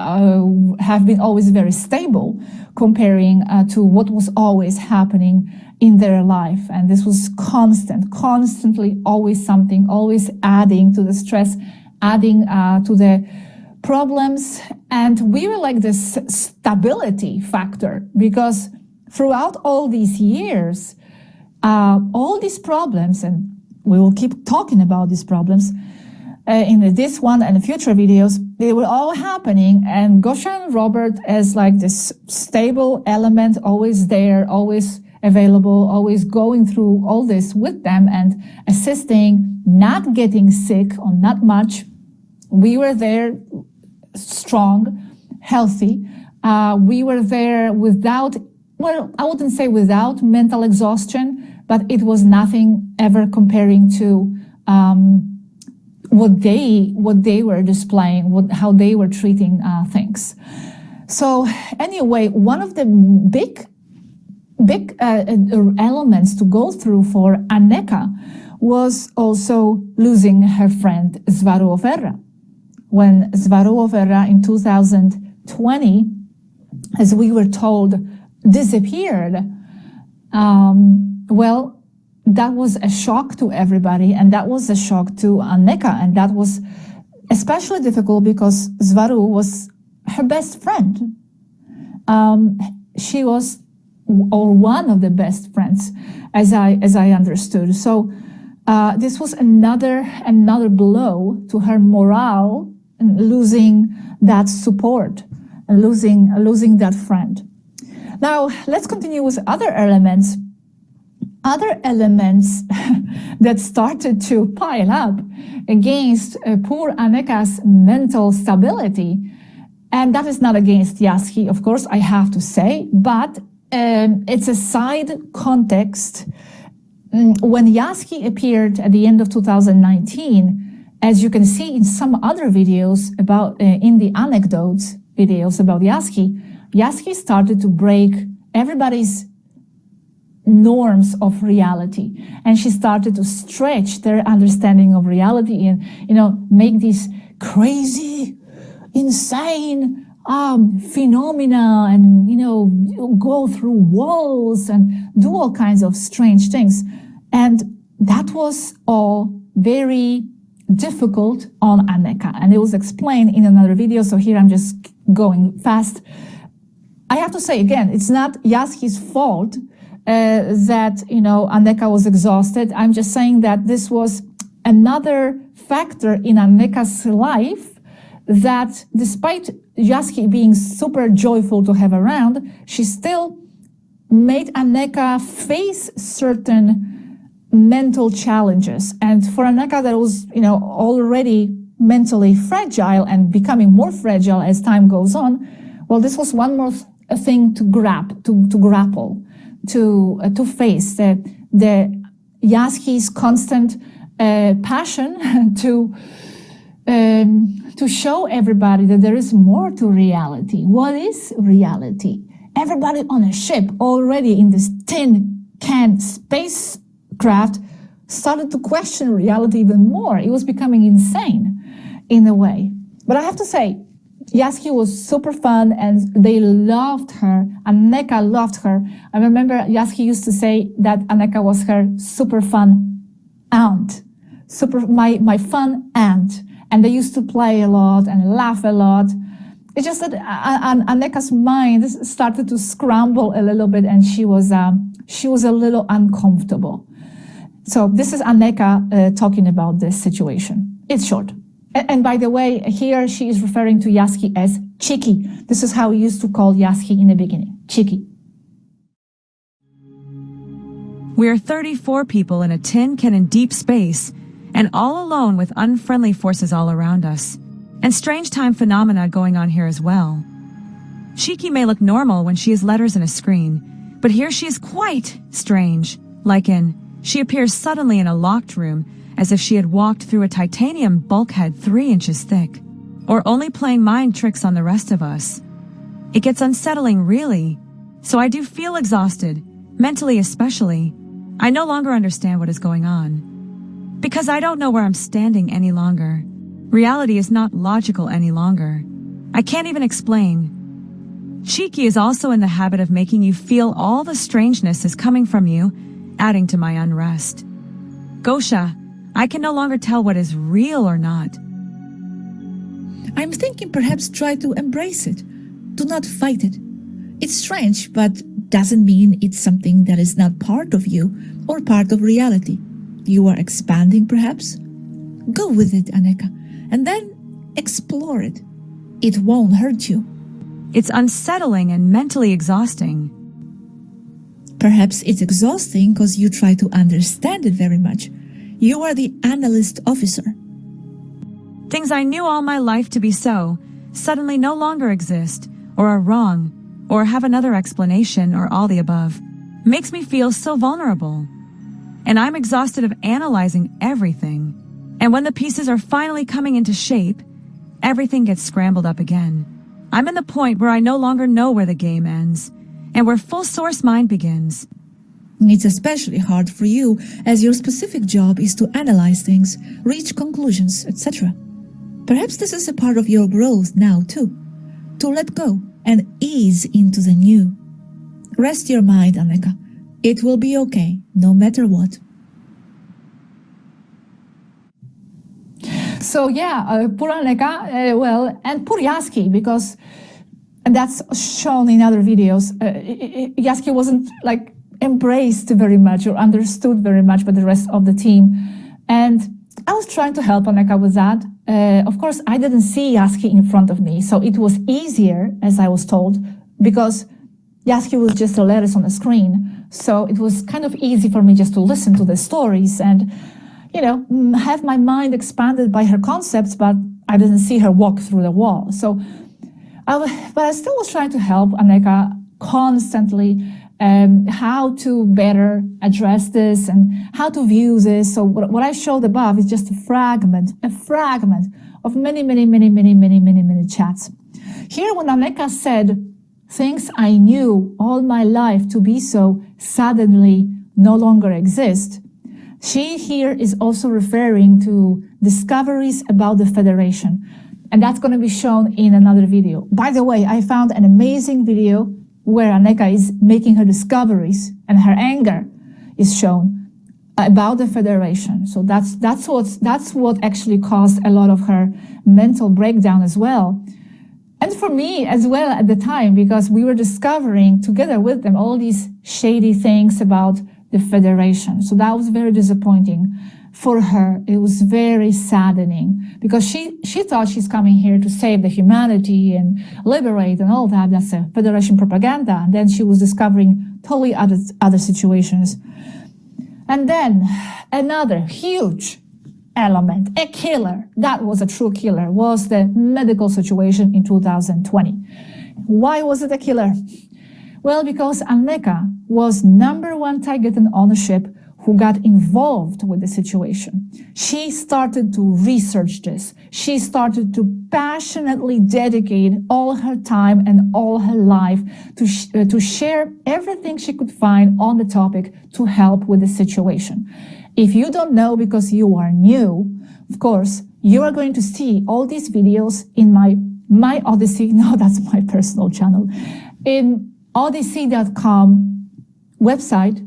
have been always very stable comparing to what was always happening in their life. And this was constantly always something, always adding to the stress, adding to the problems. And we were like this stability factor, because throughout all these years, all these problems, and we will keep talking about these problems in this one and future videos, they were all happening, and Gosha and Robert as this stable element, always there, always available, always going through all this with them and assisting, not getting sick or not much. We were there strong, healthy. We were there without, I wouldn't say without mental exhaustion, but it was nothing ever comparing to what they were displaying, how they were treating things. So anyway, one of the big elements to go through for Anéeka was also losing her friend Svaroverra. When Svaroverra in 2020, as we were told, disappeared, well, that was a shock to everybody, and that was a shock to Anéeka, and that was especially difficult because Svaru was her best friend. She was, or one of the best friends, as I understood. So this was another blow to her morale, and losing that support, and losing that friend. Now let's continue with other elements that started to pile up against poor Anéeka's mental stability. And that is not against Yaski, of course, I have to say, but it's a side context. When Yaski appeared at the end of 2019, as you can see in some other videos about, in the anecdotes videos about Yaski started to break everybody's norms of reality, and she started to stretch their understanding of reality and make these crazy, insane phenomena, and go through walls and do all kinds of strange things. And that was all very difficult on Anéeka, and it was explained in another video, so here I'm just going fast. I have to say again, it's not Jaski's fault that, Anéeka was exhausted. I'm just saying that this was another factor in Anéeka's life that despite Jaski being super joyful to have around, she still made Anéeka face certain mental challenges. And for Anéeka that was, already mentally fragile and becoming more fragile as time goes on, well, this was one more thing to grapple, to face the Jaski's constant passion to show everybody that there is more to reality. What is reality? Everybody on a ship already in this tin can spacecraft started to question reality even more. It was becoming insane in a way. But I have to say, Jaski was super fun and they loved her. Anéeka loved her. I remember Jaski used to say that Anéeka was her super fun aunt. My fun aunt. And they used to play a lot and laugh a lot. It's just that Anéeka's mind started to scramble a little bit and she was a little uncomfortable. So this is Anéeka talking about this situation. It's short. And by the way, here she is referring to Jaski as Cheeky. This is how we used to call Jaski in the beginning, Cheeky. We are 34 people in a tin can in deep space, and all alone with unfriendly forces all around us. And strange time phenomena going on here as well. Cheeky may look normal when she has letters and a screen, but here she is quite strange, like in, she appears suddenly in a locked room, as if she had walked through a titanium bulkhead 3 inches thick, or only playing mind tricks on the rest of us. It gets unsettling, really. So I do feel exhausted, mentally especially. I no longer understand what is going on. Because I don't know where I'm standing any longer. Reality is not logical any longer. I can't even explain. Cheeky is also in the habit of making you feel all the strangeness is coming from you, adding to my unrest. Gosha, I can no longer tell what is real or not. I'm thinking perhaps try to embrace it. Do not fight it. It's strange, but doesn't mean it's something that is not part of you or part of reality. You are expanding, perhaps? Go with it, Anéeka, and then explore it. It won't hurt you. It's unsettling and mentally exhausting. Perhaps it's exhausting because you try to understand it very much. You are the analyst officer. Things I knew all my life to be so suddenly no longer exist, or are wrong, or have another explanation, or all the above. Makes me feel so vulnerable. And I'm exhausted of analyzing everything. And when the pieces are finally coming into shape, everything gets scrambled up again. I'm in the point where I no longer know where the game ends, and where full source mind begins. It's especially hard for you, as your specific job is to analyze things, reach conclusions, etc. Perhaps this is a part of your growth now, too. To let go and ease into the new. Rest your mind, Anéeka. It will be okay, no matter what. So yeah, poor Anéeka, and poor Jaski, because that's shown in other videos. Jaski wasn't embraced very much or understood very much by the rest of the team. And I was trying to help Anéeka with that. Of course, I didn't see Jaski in front of me, so it was easier, as I was told, because Jaski was just the letters on the screen. So it was kind of easy for me just to listen to the stories and, have my mind expanded by her concepts, but I didn't see her walk through the wall. So, but I still was trying to help Anéeka constantly, how to better address this and how to view this. So what I showed above is just a fragment of many chats. Here, when Anéeka said, things I knew all my life to be so suddenly no longer exist, she here is also referring to discoveries about the Federation. And that's going to be shown in another video. By the way, I found an amazing video where Anéeka is making her discoveries and her anger is shown about the Federation. So that's what actually caused a lot of her mental breakdown as well. And for me as well at the time, because we were discovering together with them all these shady things about the Federation. So that was very disappointing for her. It was very saddening, because she thought she's coming here to save the humanity and liberate and all that. That's a Federation propaganda. And then she was discovering totally other situations. And then another huge element, a killer, that was a true killer, was the medical situation in 2020. Why was it a killer? Well, because Anéeka was #1 target in ownership who got involved with the situation. She started to research this. She started to passionately dedicate all her time and all her life to share everything she could find on the topic to help with the situation. If you don't know because you are new, of course, you are going to see all these videos in my Odyssey. No, that's my personal channel. In odyssey.com website,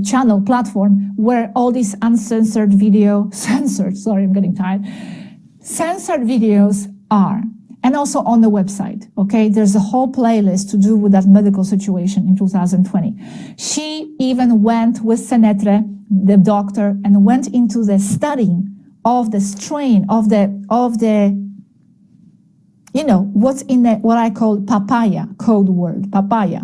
channel platform, where all these censored videos are. And also on the website, okay? There's a whole playlist to do with that medical situation in 2020. She even went with Cette, the doctor, and went into the studying of the strain of the what's in what I call papaya, code word, papaya.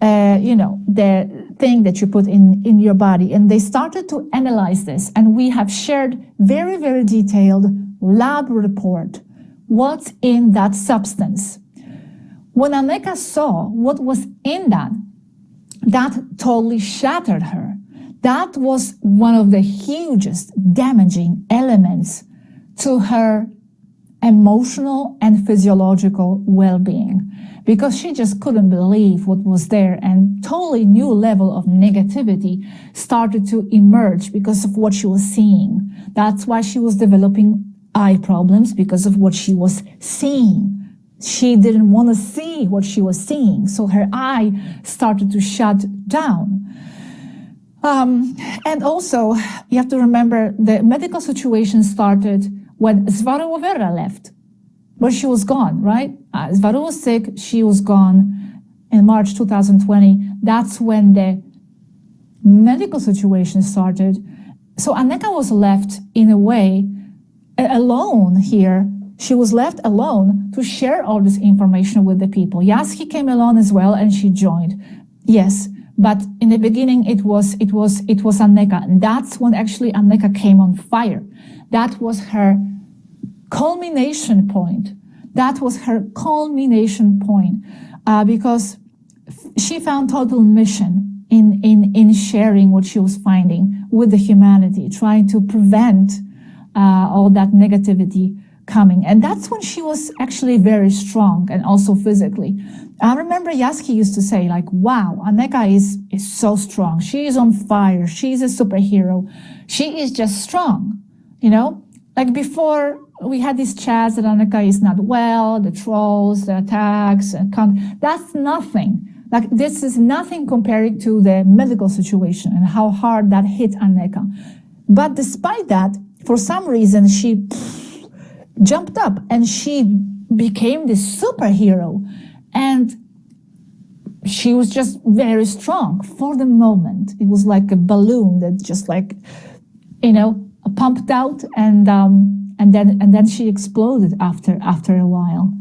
The thing that you put in your body. And they started to analyze this. And we have shared very, very detailed lab report. What's in that substance? When Anéeka saw what was in that totally shattered her. That was one of the hugest damaging elements to her emotional and physiological well-being, because she just couldn't believe what was there, and totally new level of negativity started to emerge because of what she was seeing. That's why she was developing eye problems, because of what she was seeing. She didn't want to see what she was seeing, so her eye started to shut down. And also, you have to remember the medical situation started when Svarovera left, but she was gone, right? Svaru was sick, she was gone in March 2020. That's when the medical situation started. So Anéeka was left in a way alone here. She was left alone to share all this information with the people. Yaski came along as well, and she joined. Yes, but in the beginning it was Anéeka, and that's when actually Anéeka came on fire. That was her culmination point. That was her culmination point, because she found total mission in sharing what she was finding with the humanity, trying to prevent all that negativity coming. And that's when she was actually very strong, and also physically. I remember Yaski used to say, like, wow, Anéeka is so strong. She is on fire. She's a superhero. She is just strong, Like before, we had these chats that Anéeka is not well, the trolls, the attacks, that's nothing. Like, this is nothing compared to the medical situation and how hard that hit Anéeka. But despite that, for some reason, she jumped up and she became this superhero. And she was just very strong for the moment. It was like a balloon that just pumped out, and then she exploded after a while.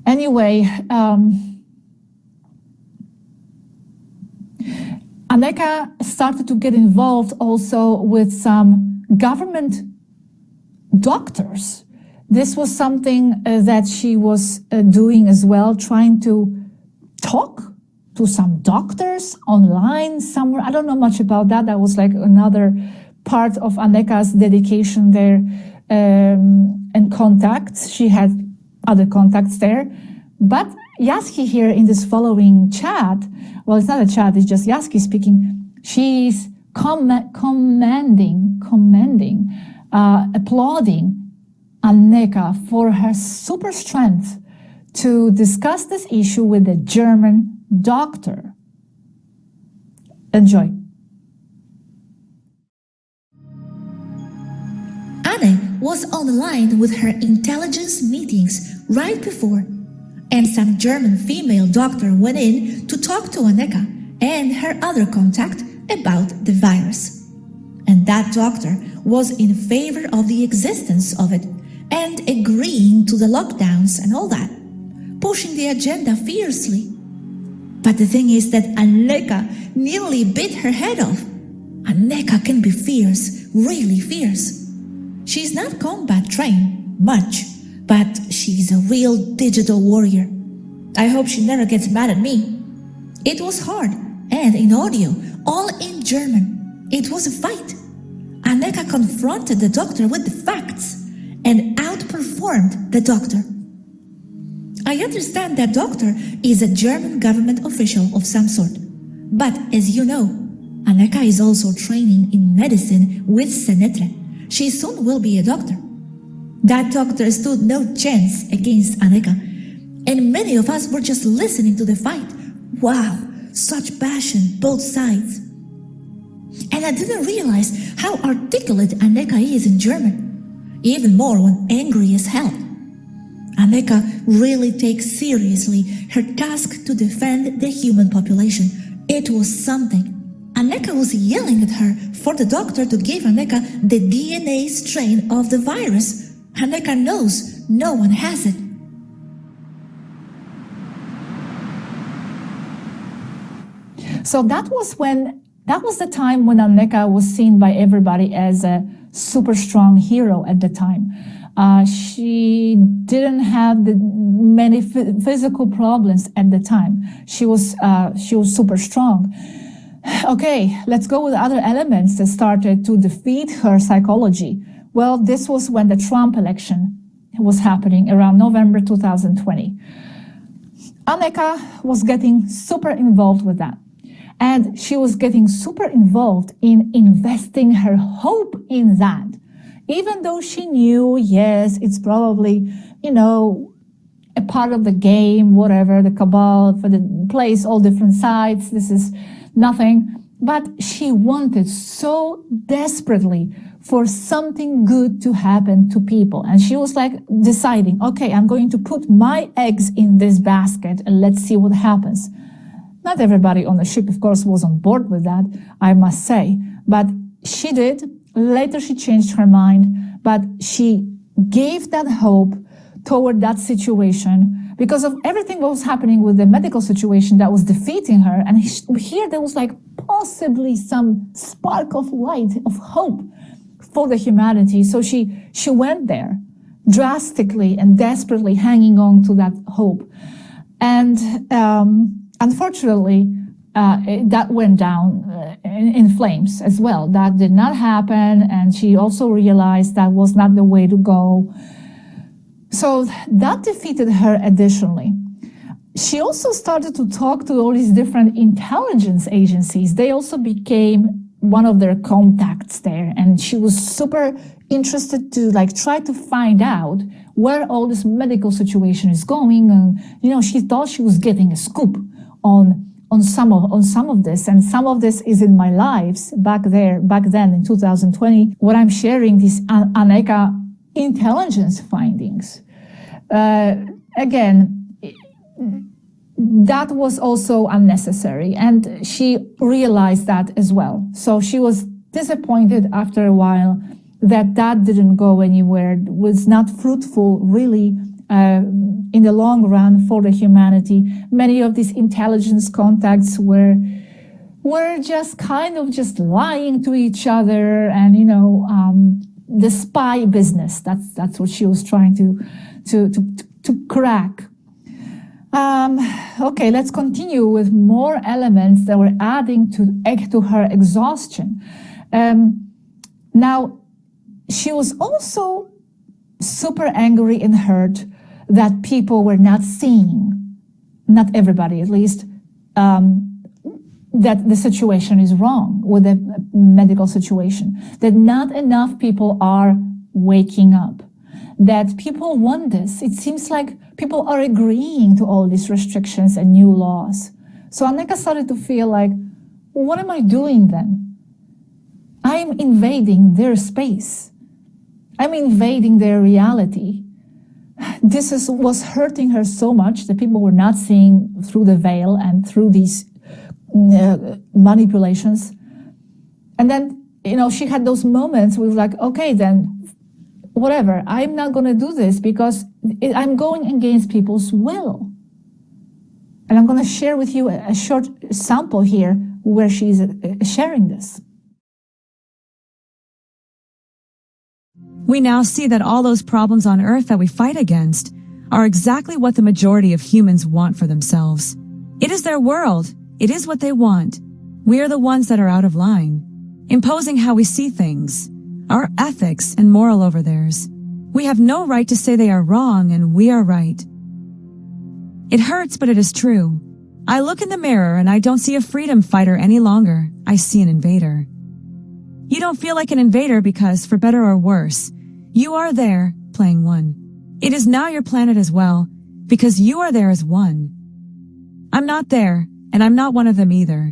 Anyway, Anéeka started to get involved also with some government doctors. This was something that she was doing as well, trying to talk to some doctors online somewhere. I don't know much about that. That was like another part of Anéeka's dedication there, and contacts. She had other contacts there. But Yaski here in this following chat, well, it's not a chat, it's just Yaski speaking. She's commending, applauding Anéeka for her super strength to discuss this issue with a German doctor. Enjoy. Anne was online with her intelligence meetings right before, and some German female doctor went in to talk to Anéeka and her other contact about the virus. And that doctor was in favor of the existence of it and agreeing to the lockdowns and all that, pushing the agenda fiercely. But the thing is that Anéeka nearly bit her head off. Anéeka can be fierce, really fierce. She's not combat trained much, but she's a real digital warrior. I hope she never gets mad at me. It was hard, and in audio, all in German. It was a fight. Anéeka confronted the doctor with the facts and outperformed the doctor. I understand that doctor is a German government official of some sort. But as you know, Anéeka is also training in medicine with Cette. She soon will be a doctor. That doctor stood no chance against Anéeka, and many of us were just listening to the fight. Wow, such passion, both sides. And I didn't realize how articulate Anéeka is in German, even more when angry as hell. Anéeka really takes seriously her task to defend the human population. It was something. Anéeka was yelling at her for the doctor to give Anéeka the DNA strain of the virus. Anéeka knows no one has it. So that was the time when Anéeka was seen by everybody as a super strong hero at the time. She didn't have the many physical problems at the time. She was super strong. Okay, let's go with other elements that started to defeat her psychology. Well, this was when the Trump election was happening around November 2020. Anéeka was getting super involved with that. And she was getting super involved in investing her hope in that. Even though she knew, yes, it's probably, a part of the game, whatever, the cabal for the plays all different sides. This is nothing. But she wanted so desperately for something good to happen to people. And she was like deciding, okay, I'm going to put my eggs in this basket and let's see what happens. Not everybody on the ship, of course, was on board with that, I must say. But she did. Later, she changed her mind. But she gave that hope toward that situation because of everything that was happening with the medical situation that was defeating her. And here there was like possibly some spark of light, of hope for the humanity. So she went there drastically and desperately hanging on to that hope. And unfortunately, that went down in flames as well. That did not happen. And she also realized that was not the way to go. So that defeated her additionally. She also started to talk to all these different intelligence agencies. They also became one of their contacts there. And she was super interested to try to find out where all this medical situation is going. And, she thought she was getting a scoop on some of this, and some of this is in my lives back then in 2020, what I'm sharing these Anéeka intelligence findings. Again, that was also unnecessary, and she realized that as well. So she was disappointed after a while that didn't go anywhere, was not fruitful really in the long run for the humanity. Many of these intelligence contacts were just kind of just lying to each other, and the spy business. That's what she was trying to crack. Okay, let's continue with more elements that were adding to her exhaustion. Now, she was also super angry and hurt that people were not seeing, not everybody at least, that the situation is wrong with the medical situation, that not enough people are waking up, that people want this. It seems like people are agreeing to all these restrictions and new laws. So Anéeka started to feel like, what am I doing then? I'm invading their space. I'm invading their reality. was hurting her so much that people were not seeing through the veil and through these manipulations. And then, she had those moments where like, okay, then whatever, I'm not going to do this because I'm going against people's will. And I'm going to share with you a short sample here where she's sharing this. We now see that all those problems on Earth that we fight against are exactly what the majority of humans want for themselves. It is their world. It is what they want. We are the ones that are out of line, imposing how we see things, our ethics and moral over theirs. We have no right to say they are wrong and we are right. It hurts, but it is true. I look in the mirror and I don't see a freedom fighter any longer. I see an invader. You don't feel like an invader because, for better or worse, you are there playing one. It is now your planet as well, because you are there as one. I'm not there, and I'm not one of them either.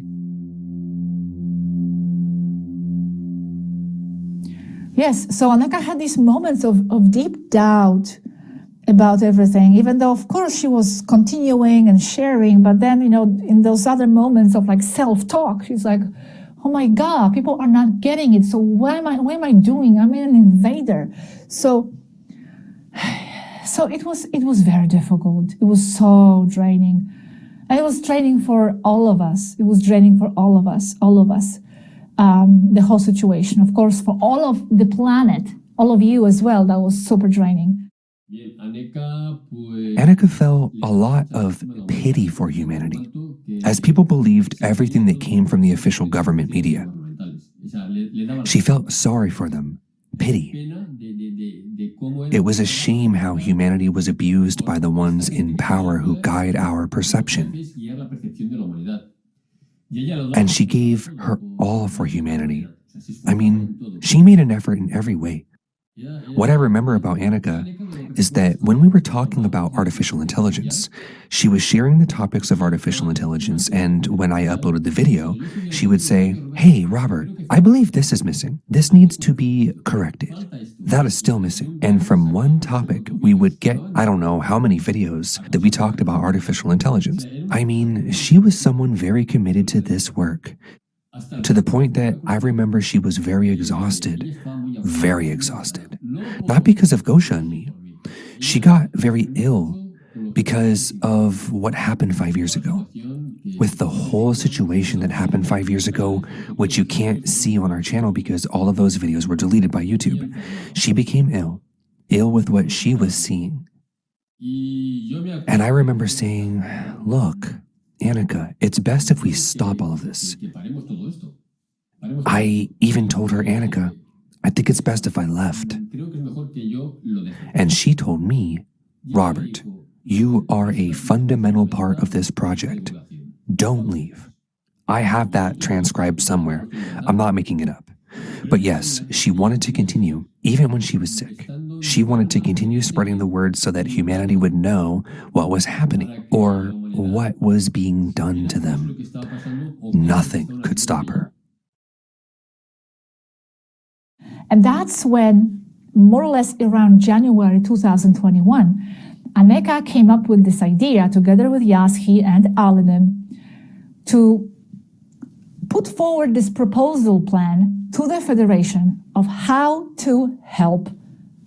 Yes, so Anéeka had these moments of deep doubt about everything, even though, of course, she was continuing and sharing, but then, in those other moments of like self-talk, she's like, oh my God, people are not getting it. So what am I doing? I'm an invader. So it was very difficult. It was so draining. And it was draining for all of us. It was draining for all of us. The whole situation, of course, for all of the planet, all of you as well, that was super draining. Anéeka felt a lot of pity for humanity, as people believed everything that came from the official government media. She felt sorry for them, pity. It was a shame how humanity was abused by the ones in power who guide our perception. And she gave her all for humanity. I mean, she made an effort in every way. What I remember about Anéeka is that when we were talking about artificial intelligence, she was sharing the topics of artificial intelligence, and when I uploaded the video, she would say, hey, Robert, I believe this is missing. This needs to be corrected. That is still missing. And from one topic, we would get, I don't know how many videos that we talked about artificial intelligence. I mean, she was someone very committed to this work, to the point that I remember she was very exhausted. Not because of Gosha and me. She got very ill because of what happened 5 years ago. With the whole situation that happened 5 years ago, which you can't see on our channel because all of those videos were deleted by YouTube, she became ill with what she was seeing. And I remember saying, look, Anéeka, it's best if we stop all of this. I even told her, Anéeka, I think it's best if I left. And she told me, Robert, you are a fundamental part of this project. Don't leave. I have that transcribed somewhere. I'm not making it up. But yes, she wanted to continue, even when she was sick. She wanted to continue spreading the word so that humanity would know what was happening or what was being done to them. Nothing could stop her. And that's when, more or less around January 2021, Anéeka came up with this idea together with Yaski and Alanim to put forward this proposal plan to the Federation of how to help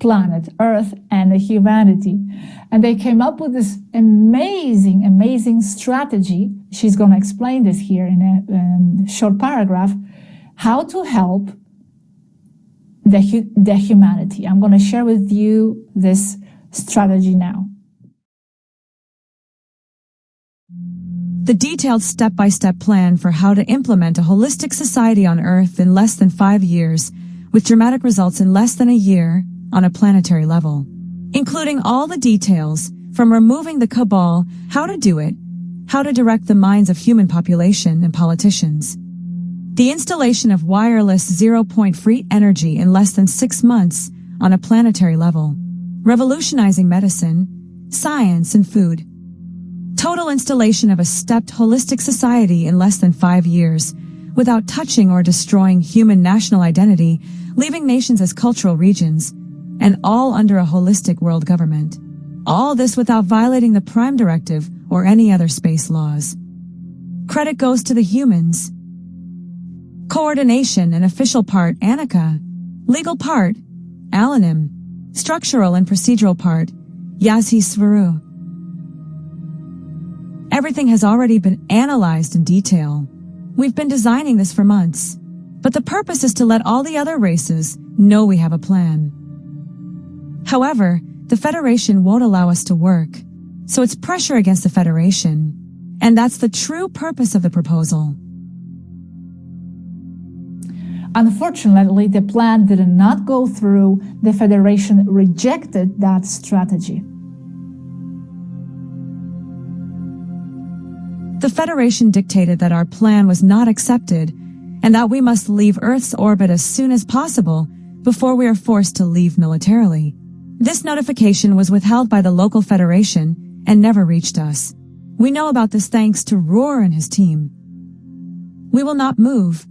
planet Earth and humanity. And they came up with this amazing strategy. She's going to explain this here in a short paragraph, how to help the humanity. I'm going to share with you this strategy now. The detailed step-by-step plan for how to implement a holistic society on Earth in less than 5 years, with dramatic results in less than a year on a planetary level, including all the details from removing the cabal, how to do it, how to direct the minds of human population and politicians, the installation of wireless zero-point free energy in less than 6 months on a planetary level, revolutionizing medicine, science, and food, total installation of a stepped holistic society in less than 5 years, without touching or destroying human national identity, leaving nations as cultural regions, and all under a holistic world government. All this without violating the Prime Directive or any other space laws. Credit goes to the humans. Coordination and official part, Anéeka. Legal part, Alanim. Structural and procedural part, Yassi. Everything has already been analyzed in detail. We've been designing this for months, but the purpose is to let all the other races know we have a plan. However, the Federation won't allow us to work, so it's pressure against the Federation, and that's the true purpose of the proposal. Unfortunately, the plan did not go through. The Federation rejected that strategy. The Federation dictated that our plan was not accepted and that we must leave Earth's orbit as soon as possible before we are forced to leave militarily. This notification was withheld by the local Federation and never reached us. We know about this thanks to Roar and his team. We will not move.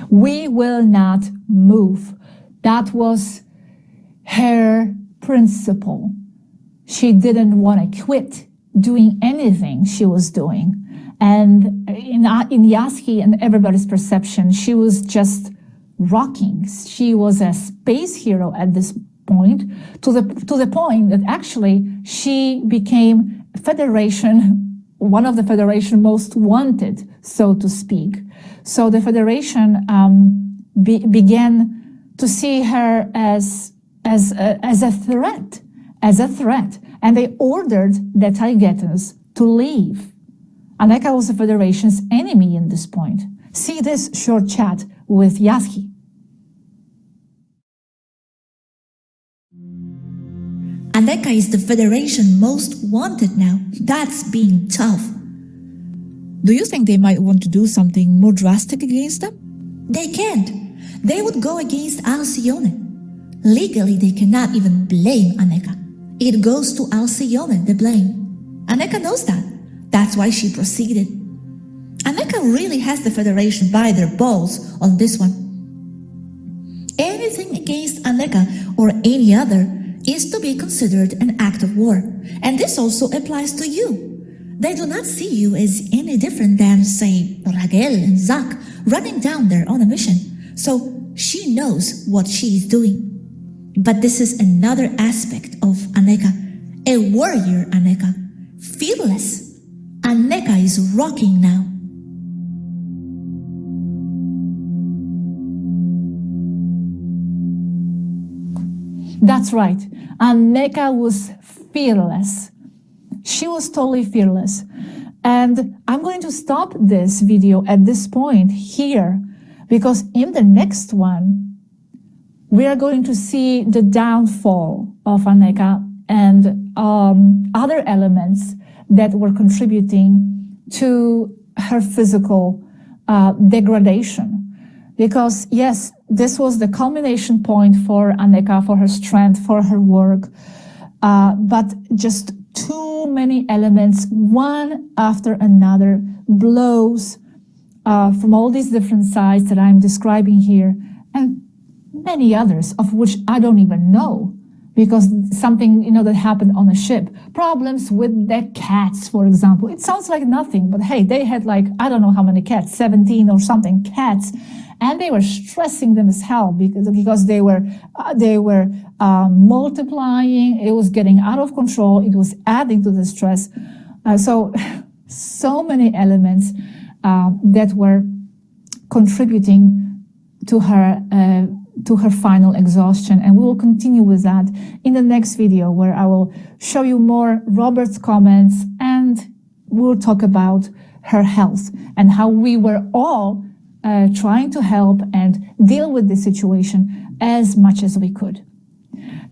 We will not move. That was her principle. She didn't want to quit doing anything she was doing. And in Yassi and everybody's perception, she was just rocking. She was a space hero at this point, to the point that actually she became one of the Federation most wanted, so to speak. So the Federation began to see her as a threat, and they ordered the Taigetans to leave. Anéeka was the Federation's enemy in this point. See this short chat with Yassi. Anéeka is the Federation most wanted now. That's being tough. Do you think they might want to do something more drastic against them? They can't. They would go against Alcyone. Legally, they cannot even blame Anéeka. It goes to Alcyone, the blame. Anéeka knows that. That's why she proceeded. Anéeka really has the Federation by their balls on this one. Anything against Anéeka or any other is to be considered an act of war. And this also applies to you. They do not see you as any different than, say, Raquel and Zach running down there on a mission. So she knows what she is doing. But this is another aspect of Anéeka, a warrior Anéeka, fearless. Anéeka is rocking now. That's right. Anéeka was fearless. She was totally fearless. And I'm going to stop this video at this point here, because in the next one, we are going to see the downfall of Anéeka and other elements that were contributing to her physical degradation. Because yes, this was the culmination point for Anéeka, for her strength, for her work, but just too many elements, one after another, blows from all these different sides that I'm describing here, and many others of which I don't even know, because something, that happened on a ship. Problems with the cats, for example. It sounds like nothing, but hey, they had I don't know how many cats, 17 or something cats, and they were stressing them as hell because they were multiplying. It was getting out of control. It was adding to the stress. So many elements that were contributing to her final exhaustion. And we will continue with that in the next video, where I will show you more Robert's comments, and we'll talk about her health and how we were all trying to help and deal with this situation as much as we could.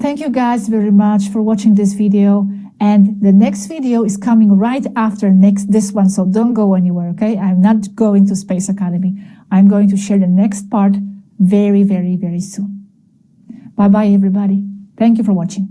Thank you guys very much for watching this video. And the next video is coming right after this one, so don't go anywhere, okay? I'm not going to Space Academy. I'm going to share the next part very, very, very soon. Bye-bye, everybody. Thank you for watching.